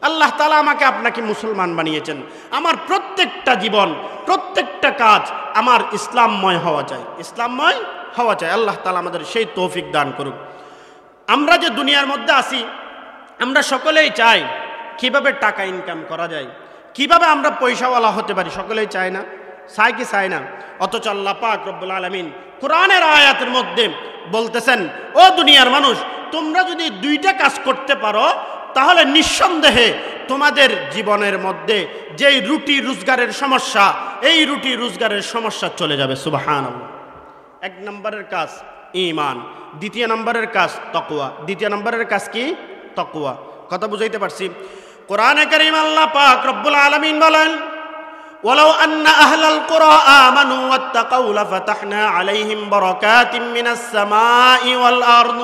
আল্লাহ তাআলা আমাকে আপনাকে মুসলমান বানিয়েছেন, আমার প্রত্যেকটা জীবন, প্রত্যেকটা কাজ আমার ইসলামময় হওয়া চাই, ইসলামময় হওয়া চাই। আল্লাহ তাআলা আমাদের সেই তৌফিক দান করুক। আমরা যে দুনিয়ার মধ্যে আছি, আমরা সকলেই চাই কিভাবে টাকা ইনকাম করা যায়, কিভাবে আমরা পয়সাওয়ালা হতে পারি, সকলেই চায় না? চায় কি চায় না? অথচ আল্লাহ পাক রব্বুল আলামিন কোরআনের আয়াতের মধ্যে বলতেছেন, ও দুনিয়ার মানুষ, তোমরা যদি দুইটা কাজ করতে পারো তাহলে নিঃসন্দেহে তোমাদের জীবনের মধ্যে যেই রুটি রোজগারের সমস্যা, এই রুটি রোজগারের সমস্যা চলে যাবে। সুবহানাল্লাহ। এক নম্বরের কাজ ঈমান, দ্বিতীয় নম্বরের কাজ তাকওয়া। দ্বিতীয় নম্বরের কাজ কি? তাকওয়া। কথা বুঝাইতে পারছি? কোরআনে কারীম আল্লাহ পাক রব্বুল আলামিন বলেন, ওয়ালাউ আন্না আহলাল কুরা আমানু ওয়াত্তাকাউ লাফাতাহনা আলাইহিম বারাকাতিম মিনাস সামাই ওয়াল আরদ।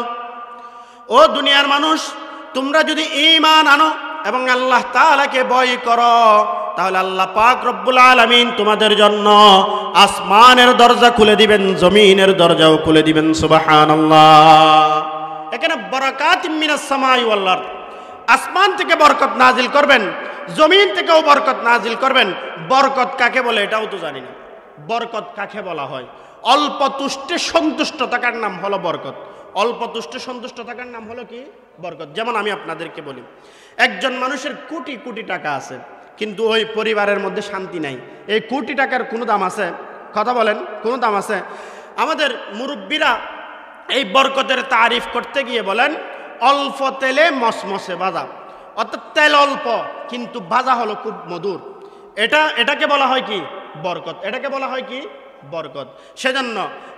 ও দুনিয়ার মানুষ, তোমরা যদি ঈমান আনো এবং আল্লাহ তাআলাকে ভয় করো, তাহলে আল্লাহ পাক রব্বুল আলামিন তোমাদের জন্য আসমানের দরজা খুলে দিবেন, জমিনের দরজাও খুলে দিবেন। সুবহানাল্লাহ। এখানে বারাকাতিম মিনাস সামাই ওয়াল আরদ, আসমান থেকে বরকত নাজিল করবেন, জমিন থেকেও বরকত নাজিল করবেন। বরকত কাকে বলে এটাও তো জানি না। বরকত কাকে বলা হয়? অল্প তুষ্টে সন্তুষ্ট থাকার নাম হলো বরকত। অল্প তুষ্টে সন্তুষ্ট থাকার নাম হলো কি? বরকত। যেমন আমি আপনাদেরকে বলি, একজন মানুষের কোটি কোটি টাকা আছে, কিন্তু ওই পরিবারের মধ্যে শান্তি নাই। এই কোটি টাকার কোনো দাম আছে? কথা বলেন, কোনো দাম আছে? আমাদের মুরব্বীরা এই বরকতের তারিফ করতে গিয়ে বলেন, অল্প তেলে মসমসে ভাজা, অর্থাৎ তেল অল্প কিন্তু ভাজা হলো খুব মধুর। এটাকে বলা হয় কি? বরকত। এটাকে বলা হয় কি? বরকত। সেজন্য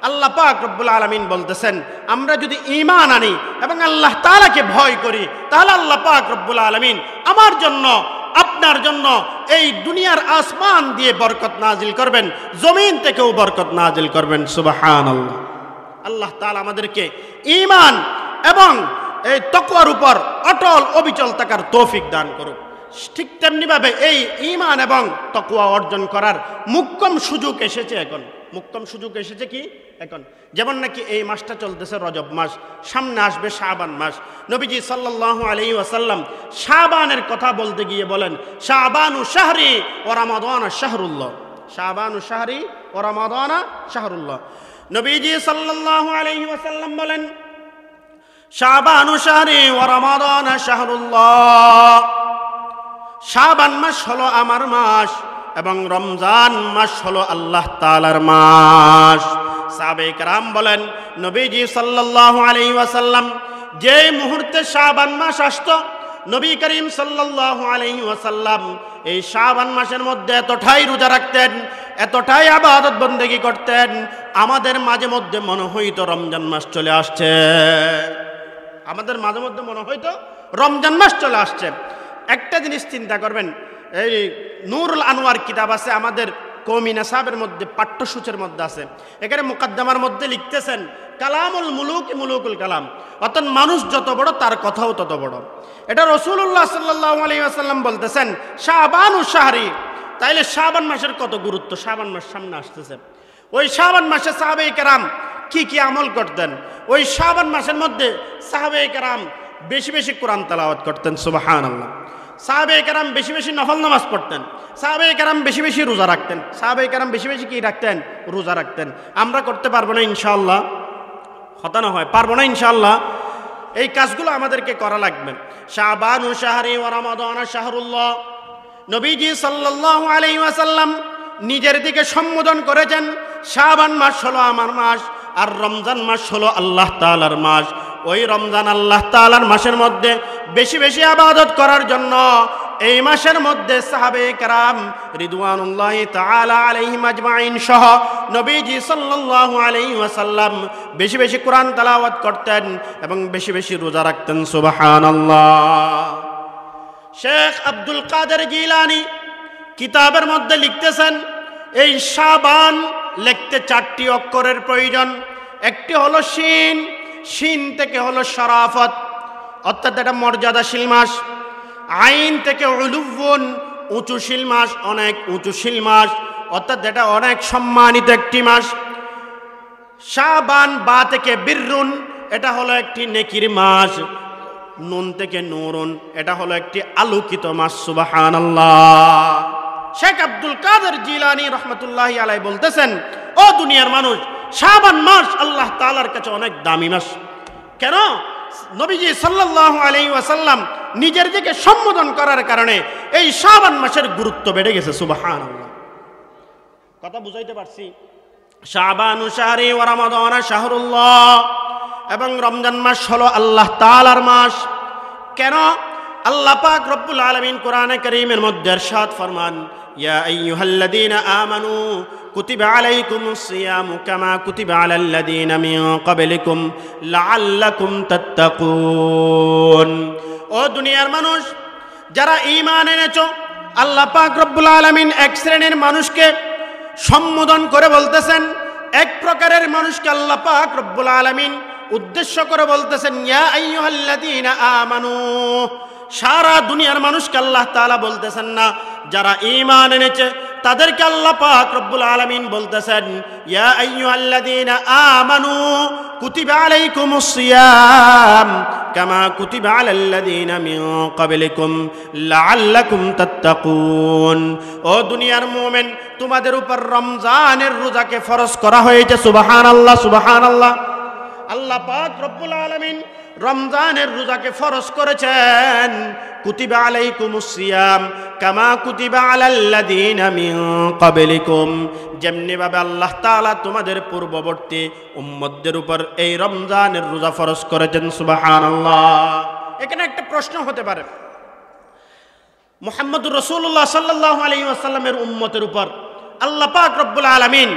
আল্লাহ পাক রব্বুল আলামিন বলতেছেন, আমরা যদি ঈমান আনি এবং আল্লাহ তাআলাকে ভয় করি, তাহলে আল্লাহ পাক রব্বুল আলামিন আমার জন্য, আপনার জন্য এই দুনিয়ার আসমান দিয়ে বরকত নাজিল করবেন, জমিন থেকেও বরকত নাজিল করবেন। সুবহানাল্লাহ। আল্লাহ তাআলা আমাদেরকে ঈমান এবং এই তাকওয়ার উপর অটল অবিচল থাকার তৌফিক দান করুক। ঠিক তেমনিভাবে এই ঈমান এবং তাকওয়া অর্জন করার মুখ্যম সুযোগ এসেছে এখন। মোক্ষম সুযোগ এসেছে কি এখন। যেমন নাকি এই মাসটা চলতেছে রজব মাস, সামনে আসবে শাবান মাস। নবীজি সাল্লাল্লাহু আলাইহি ওয়াসাল্লাম শাবানের কথা বলতে গিয়ে বলেন শাবানু শাহরি ওয়া রমাদান শাহরুল্লাহ, শাবানু শাহরি ওয়া রমাদান শাহরুল্লাহ। নবীজি সাল্লাল্লাহু আলাইহি ওয়াসাল্লাম বলেন শাবানু শাহরি ওয়া রমাদান শাহরুল্লাহ, শাবান মাস হলো আমার মাস এবং রমজান মাস হলো আল্লাহ তাআলার মাস। সাহাবায়ে কেরাম বলেন নবীজি সাল্লাল্লাহু আলাইহি ওয়াসাল্লাম যে মুহূর্তে শাবান মাস আসতো, নবী করিম সাল্লাল্লাহু আলাইহি ওয়াসাল্লাম এই শাবান মাসের মধ্যে এতটাই রোজা রাখতেন, এতটাই ইবাদত বন্দেগী করতেন, আমাদের মাঝে মধ্যে মনে হইতো রমজান মাস চলে আসছে, আমাদের মাঝে মধ্যে মনে হইতো রমজান মাস চলে আসছে। একটা জিনিস চিন্তা করবেন, এই নূরুল আনোয়ার কিতাব আছে আমাদের কওমি নাসাবের মধ্যে, পাঠ্যসূচির মধ্যে আছে। এখানে মুকদ্দমার মধ্যে লিখতেছেন কালামুল মুলুক মুলুকুল কালাম, অর্থাৎ মানুষ যত বড় তার কথাও তত বড়। এটা রাসূলুল্লাহ সাল্লাল্লাহু আলাইহি ওয়াসাল্লাম বলতেছেন শাবানু শাহরি। তাইলে শাবান মাসের কত গুরুত্ব, শাবান মাস সামনে আসতেছে। ওই শাবান মাসে সাহাবায়ে কেরাম কি কি আমল করতেন, ওই শাবান মাসের মধ্যে সাহাবায়ে কেরাম বেশি বেশি কোরআন তেলাওয়াত করতেন, সুবহানাল্লাহ। সাহাবায়ে কেরাম বেশি বেশি নফল নামাজ পড়তেন, সাহাবায়ে কেরাম বেশি বেশি রোজা রাখতেন, সাহাবায়ে কেরাম বেশি বেশি কি রাখতেন, রোজা রাখতেন। আমরা করতে পারবো না ইনশাআল্লাহ, হতা না হয় পারবো না ইনশাআল্লাহ। এই কাজগুলো আমাদেরকে করা লাগবে। শাবানু শাহরি ওয়া রমাদান শাহরুল্লাহ, নবীজি সাল্লাল্লাহু আলাইহি ওয়াসাল্লাম নিজের দিকে সম্বোধন করেছেন শাবান মাস হলো আমার মাস আর রমজান মাস হলো আল্লাহ তাআলার মাস। ওই রমজান আল্লাহ তাআলার মাসের মধ্যে বেশি বেশি ইবাদত করার জন্য এই মাসের মধ্যে সাহাবায়ে কেরাম রিদওয়ানুল্লাহি তাআলা আলাইহিম আজমাইন সহ নবীজি সাল্লাল্লাহু আলাইহি ওয়াসাল্লাম বেশি বেশি কোরআন তেলাওয়াত করতেন এবং বেশি বেশি রোজা রাখতেন, সুবহানাল্লাহ। শেখ আব্দুল কাদের জিলানী কিতাবের মধ্যে লিখতেছেন এই শাবান লিখতে 4টি অক্ষরের প্রয়োজন। একটি হলো শিন, শিন থেকে হলো শরাফত, অর্থাৎ এটা মর্যাদাশীল মাস। আইন থেকে উলুউন, উঁচুশীল মাস, অনেক উঁচুশীল মাস, অর্থাৎ এটা অনেক সম্মানিত একটি মাস। শাবান, বা থেকে বিররুন, এটা হলো একটি নেকির মাস। নুন থেকে নূরুন, এটা হলো একটি আলোকিত মাস, সুবহানাল্লাহ। শেখ আব্দুল কাদের জিলানী রহমতুল্লাহি আলাইহি বলতেছেন ও দুনিয়ার মানুষ, শাবান মাস আল্লাহ তাআলার কাছে অনেক দামি মাস। কেন? নবীজি সাল্লাল্লাহু আলাইহি ওয়াসাল্লাম নিজের দিকে সম্বোধন করার কারণে এই শাবান মাসের গুরুত্ব বেড়ে গেছে, সুবহানাল্লাহ। কথা বুঝাইতে পারছি? শাবানু শাহরি ওয়া রমাদান শাহরুল্লাহ, এবং রমজান মাস হলো আল্লাহ তাআলার মাস। কেন? আল্লাহ পাক রব্বুল আলামিন কোরআনে কারীমের মধ্যে ইরশাদ ফরমান ইয়া আইয়ুহাল্লাযীনা আমানু কুতিবা আলাইকুমুস সিয়ামু কামা কুতিবা আলাল্লাযীনা মিন ক্বাবলিকুম লাআল্লাকুম তাত্তাকুন। ও দুনিয়ার মানুষ, যারা ঈমান এনেছো, আল্লাহ পাক রব্বুল আলামিন এক শ্রেণীর মানুষকে সম্বোধন করে বলতেছেন, এক প্রকারের মানুষকে আল্লাহ পাক রব্বুল আলামিন উদ্দেশ্য করে বলতেছেন ইয়া আইয়ুহাল্লাযীনা আমানু। সারা দুনিয়ার মানুষকে আল্লাহ তাআলা বলতেছেন না, যারা ঈমান এনেছে তাদেরকে আল্লাহ পাক রব্বুল আলামিন বলতেছেন ইয়া আইয়ুহাল্লাযীনা আমানু কুতিবা আলাইকুমুস সিয়াম কামা কুতিবা আলাল্লাযীনা মিন ক্বাবলিকুম লাআল্লাকুম তাত্তাকুন। ও দুনিয়ার মুমিন, তোমাদের উপর রমজানের রোজাকে ফরজ করা হয়েছে, সুবহানাল্লাহ, সুবহানাল্লাহ। আল্লাহ পাক রব্বুল আলামিন রমজানের রোজাকে ফরজ করেছেন কুতিবা আলাইকুমুস সিয়াম কামা কুতিবা আলাল্লাযীনা মিন ক্বাবলিকুম, যেমনি ভাবে আল্লাহ তাআলা তোমাদের পূর্ববর্তী উম্মতদের উপর এই রমজানের রোজা ফরজ করেছেন, সুবহানাল্লাহ। এখানে একটা প্রশ্ন হতে পারে, মুহাম্মদুর রাসূলুল্লাহ সাল্লাল্লাহু আলাইহি ওয়াসাল্লামের উম্মতের উপর আল্লাহ পাক রব্বুল আলামিন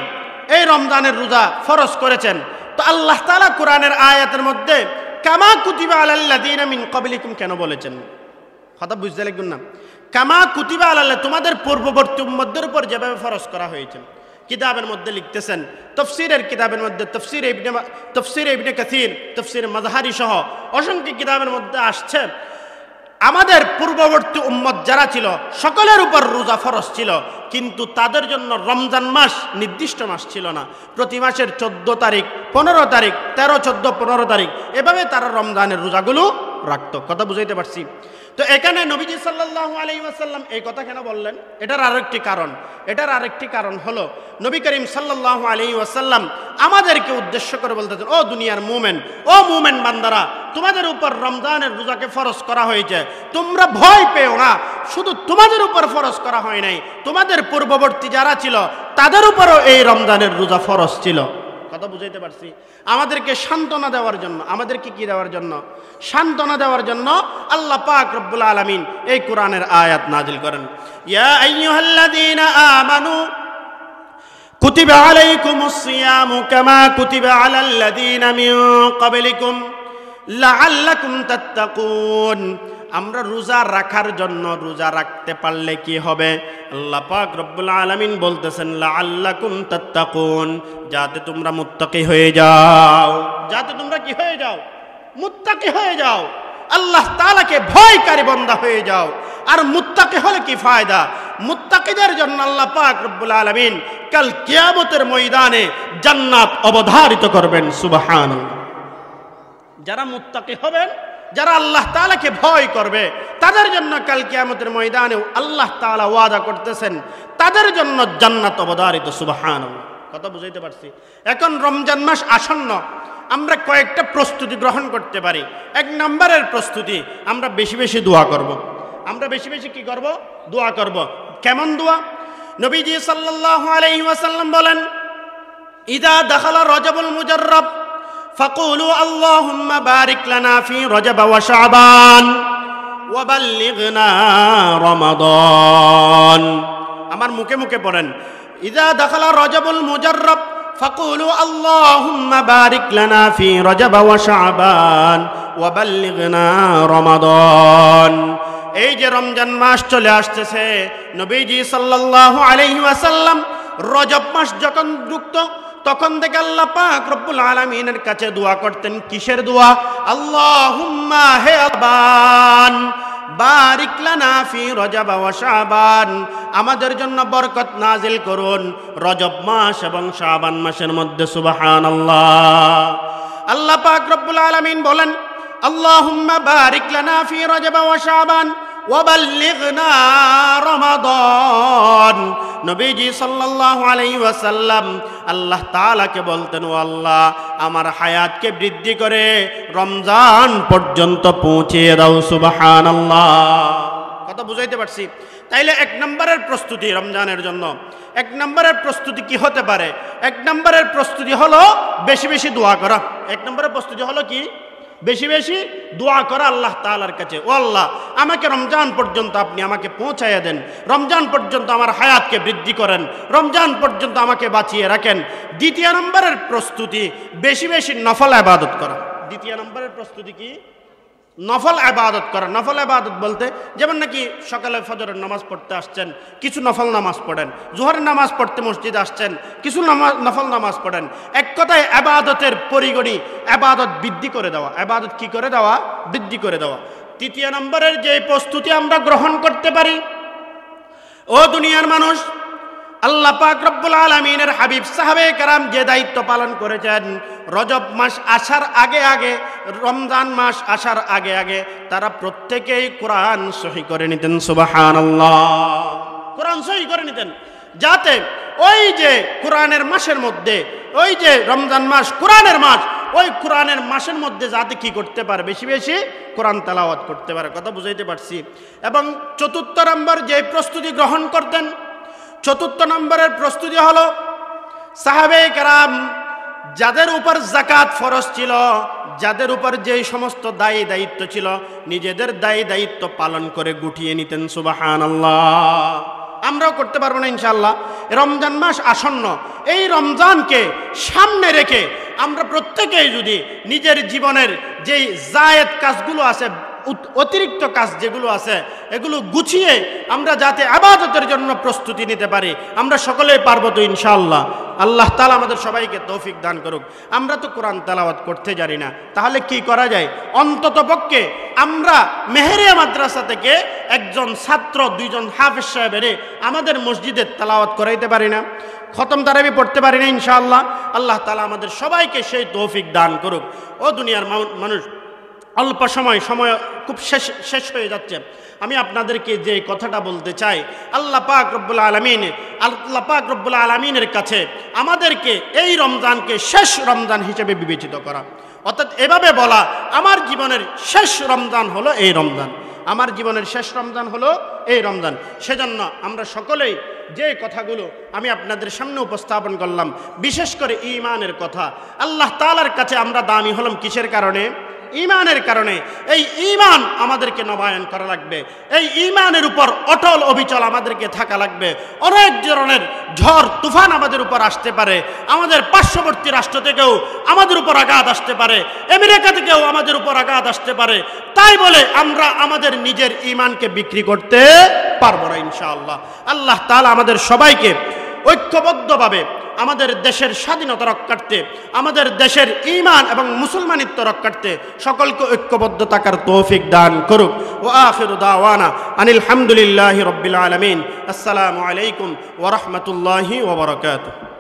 এই রমজানের রোজা ফরজ করেছেন, তো আল্লাহ তাআলা কোরআনের আয়াতের মধ্যে কামা কুতিবা আলাল্লাযীনা মিন ক্বাবলিকুম কেন বলেছেন? কথা বুঝতে লাগবে না? কামা কুতিবা আলাল্লাহ, তোমাদের পূর্ববর্তী উম্মতদের উপর যেভাবে ফরজ করা হয়েছে। কিতাবের মধ্যে লিখতেছেন, তাফসীরের কিতাবের মধ্যে তাফসীর ইবনে কাসীর, তাফসীর মাযহারি সহ অসংখ্য কিতাবের মধ্যে আসছে আমাদের পূর্ববর্তী উম্মত যারা ছিল সকলের উপর রোজা ফরজ ছিল, কিন্তু তাদের জন্য রমজান মাস নির্দিষ্ট মাস ছিল না। প্রতি মাসের 14 তারিখ, 15 তারিখ, 13, 14, 15 তারিখ এভাবে তারা রমজানের রোজাগুলো রাখতো। কথা বুঝাইতে পারছি? তো এখানে নবীজি সাল্লাল্লাহু আলাইহি ওয়াসাল্লাম এই কথা কেন বললেন? এটার আরেকটি কারণ হলো নবী করিম সাল্লাল্লাহু আলাইহি ওয়াসাল্লাম আমাদেরকে উদ্দেশ্য করে বলতেছেন, ও দুনিয়ার মুমিন, ও মুমিন বান্দারা, তোমাদের উপর রমজানের রোজাকে ফরজ করা হয়েছে, তোমরা ভয় পেও না। শুধু তোমাদের উপর ফরজ করা হয় নাই, তোমাদের পূর্ববর্তী যারা ছিল তাদের উপরও এই রমজানের রোজা ফরজ ছিল। কথা বুঝাইতে পারছি? আমাদেরকে সান্ত্বনা দেওয়ার জন্য, আমাদেরকে কি দেওয়ার জন্য? সান্ত্বনা দেওয়ার জন্য আল্লাহ পাক রব্বুল আলামিন এই কোরআনের আয়াত নাজিল করেন। ইয়া আইয়ুহাল্লাযীনা আমানু কুতিবা আলাইকুমুস সিয়ামু কামা কুতিবা আলাল্লাযীনা মিন ক্বাবলিকুম লাআল্লাকুম তাত্তাকুন। আমরা রোজা রাখার জন্য, রোজা রাখতে পারলে কি হবে? আল্লাহ পাক রব্বুল আলামিন বলতেছেন লাআল্লাকুম তাত্তাকুন, যাতে তোমরা মুত্তাকি হয়ে যাও। যাতে তোমরা কি হয়ে যাও? মুত্তাকি হয়ে যাও, আল্লাহ তাআলাকে ভয়কারী বান্দা হয়ে যাও। আর মুত্তাকি হলে কি ফায়দা? মুত্তাকিদের জন্য আল্লাহ পাক রব্বুল আলামিন কাল কিয়ামতের ময়দানে জান্নাত অবধারিত করবেন। সুবহানাল্লাহ। যারা মুত্তাকি হবেন, যারা আল্লাহ তাআলাকে ভয় করবে, তাদের জন্য কাল কিয়ামতের ময়দানে আল্লাহ তাআলা ওয়াদা করতেছেন তাদের জন্য জান্নাত অবধারিত। সুবহানাল্লাহ। কথা বুঝাইতে পারছি? এখন রমজান মাস আসন্ন, আমরা কয়েকটা প্রস্তুতি গ্রহণ করতে পারি। 1 নম্বরের প্রস্তুতি, আমরা বেশি বেশি দোয়া করব। আমরা বেশি বেশি কি করব? দোয়া করব। কেমন দোয়া? নবীজি সাল্লাল্লাহু আলাইহি ওয়াসাল্লাম বলেন, ইদা দাখালা রজবুল মুজাররব ফাকুলু আল্লাহুম্মা বারিক লানা ফি রজব ওয়া শাবান ওয়া বাল্লিগনা রমাদান। আমার মুখে মুখে পড়েন, ইদা দাখালা রজবুল মুজাররব ফাকুলু আল্লাহুম্মা বারিক লানা ফি রজব ওয়া শাবান ওয়া বাল্লিগনা রমাদান। এই যে রমজান মাস চলে আসতেছে, নবীজি সাল্লাল্লাহু আলাইহি ওয়াসাল্লাম রজব মাস যখন ঢুকতো তখন থেকে আল্লাহ পাক রব্বুল আলামিনের কাছে দোয়া করতেন। কিসের দোয়া? আল্লাহুম্মা হে আবান বারিক লানা ফি রজব ওয়া শাবান, আমাদের জন্য বরকত নাজিল করুন রজব মাস এবং শাবান মাসের মধ্যে। সুবহানাল্লাহ। আল্লাহ পাক রব্বুল আলামিন বলেন, আল্লাহুম্মা বারিক লানা ফি রজব ওয়া শাবান ওয়া বাল্লিগনা রমাদান। নবীজি সাল্লাল্লাহু আলাইহি ওয়াসাল্লাম আল্লাহ তাআলাকে বলতেন, ও আল্লাহ, আমার হায়াতকে বৃদ্ধি করে রমজান পর্যন্ত পৌঁছিয়ে দাও। সুবহানাল্লাহ। কথা বুঝাইতে পারছি? তাইলে 1 নম্বরের প্রস্তুতি রমজানের জন্য, 1 নম্বরের প্রস্তুতি কি হতে পারে? 1 নম্বরের প্রস্তুতি হলো বেশি বেশি দোয়া করা। 1 নম্বরের প্রস্তুতি হলো কি? বেশি বেশি দোয়া করা আল্লাহ তাআলার কাছে, ও আল্লাহ, আমাকে রমজান পর্যন্ত আপনি আমাকে পৌঁছাইয়া দেন, রমজান পর্যন্ত আমার হায়াতকে বৃদ্ধি করেন, রমজান পর্যন্ত আমাকে বাঁচিয়ে রাখেন। 2 নম্বরের প্রস্তুতি বেশি বেশি নফল ইবাদত করা। 2 নম্বরের প্রস্তুতি কি? নফল ইবাদত করা। নফল ইবাদত বলতে যেমন নাকি সকালে ফজরের নামাজ পড়তে আসছেন, কিছু নফল নামাজ পড়েন, জোহরের নামাজ পড়তে মসজিদে আসছেন, কিছু নফল নামাজ পড়েন। এক কথায় ইবাদতের পরিগণি, ইবাদত বৃদ্ধি করে দেওয়া। ইবাদত কি করে দেওয়া? বৃদ্ধি করে দেওয়া। 3 নম্বরের যে প্রস্তুতি আমরা গ্রহণ করতে পারি, ও দুনিয়ার মানুষ, আল্লাহ পাক রব্বুল আলামিনের হাবিব সাহাবে কেরাম যে দায়িত্ব পালন করেছেন, রজব মাস আসার আগে আগে, রমজান মাস আসার আগে আগে তারা প্রত্যেকেই কোরআন সহি করে নিতেন। সুবহানাল্লাহ। কোরআন সহি করে নিতেন, যাতে ওই যে কোরআনের মাসের মধ্যে, ওই যে রমজান মাস কোরআনের মাস, ওই কোরআনের মাসের মধ্যে যাতে কি করতে পারে? বেশি বেশি কোরআন তেলাওয়াত করতে পারে। কথা বুঝাইতে পারছি? এবং 4 নম্বর যে প্রস্তুতি গ্রহণ করতেন, 4 নম্বরের প্রস্তুতি হলো সাহাবায়ে কেরাম যাদের উপর যাকাত ফরজ ছিল, যাদের উপর যে সমস্ত দায়ী দায়িত্ব ছিল, নিজেদের দায়ী দায়িত্ব পালন করে গুটিয়ে নিতেন। সুবহানাল্লাহ। আমরাও করতে পারবো না ইনশাআল্লাহ? রমজান মাস আসন্ন, এই রমজানকে সামনে রেখে আমরা প্রত্যেকেই যদি নিজের জীবনের যেই জায়েদ কাজগুলো আছে, অতিরিক্ত কাজ যেগুলো আছে এগুলো গুছিয়ে আমরা যাতে ইবাদতের জন্য প্রস্তুতি নিতে পারি। আমরা সকলেই পারবো তো ইনশাআল্লাহ। আল্লাহ তাআলা আমাদের সবাইকে তৌফিক দান করুক। আমরা তো কোরআন তেলাওয়াত করতে জানি না, তাহলে কি করা যায়? অন্তত পক্ষে আমরা মেহেরিয়া মাদ্রাসা থেকে একজন ছাত্র, দুইজন হাফেজ সাহেবের আমাদের মসজিদে তেলাওয়াত করাইতে পারি না? খতম তারাবি পড়তে পারি না ইনশাআল্লাহ? আল্লাহ তাআলা আমাদের সবাইকে সেই তৌফিক দান করুক। ও দুনিয়ার মানুষ, অল্প সময় খুব শেষ হয়ে যাচ্ছে। আমি আপনাদেরকে যে কথাটা বলতে চাই, আল্লাহ পাক রব্বুল আলামিনের কাছে আমাদেরকে এই রমজানকে শেষ রমজান হিসেবে বিবেচিত করা, অর্থাৎ এভাবে বলা, আমার জীবনের শেষ রমজান হলো এই রমজান, আমার জীবনের শেষ রমজান হলো এই রমজান। সেজন্য আমরা সকলেই যে কথাগুলো আমি আপনাদের সামনে উপস্থাপন করলাম, বিশেষ করে ঈমানের কথা, আল্লাহ তাআলার কাছে আমরা দামি হলাম কিসের কারণে? ঈমানের কারণে। এই ঈমান আমাদেরকে নবায়ন করা লাগবে, এই ঈমানের উপর অটল অবিচল আমাদেরকে থাকা লাগবে। অনেক ধরনের ঝড় তুফান আমাদের উপর আসতে পারে, আমাদের পার্শ্ববর্তী রাষ্ট্র থেকেও আমাদের উপর আঘাত আসতে পারে, আমেরিকা থেকেও আমাদের উপর আঘাত আসতে পারে। তাই বলে আমরা আমাদের নিজের ঈমানকে বিক্রি করতে পারবো না ইনশাআল্লাহ। আল্লাহ তাআলা আমাদের সবাইকে ঐক্যবদ্ধভাবে আমাদের দেশের স্বাধীনতা রক্ষার্থে, আমাদের দেশের ঈমান এবং মুসলমানিত্ব রক্ষার্থে সকলকে ঐক্যবদ্ধ থাকার তৌফিক দান করুক। ওয়া আখিরু দাওয়ানা আনিল হামদুলিল্লাহি রাব্বিল আলামিন। আসসালামু আলাইকুম ওয়া রাহমাতুল্লাহি ওয়া বারাকাতুহু।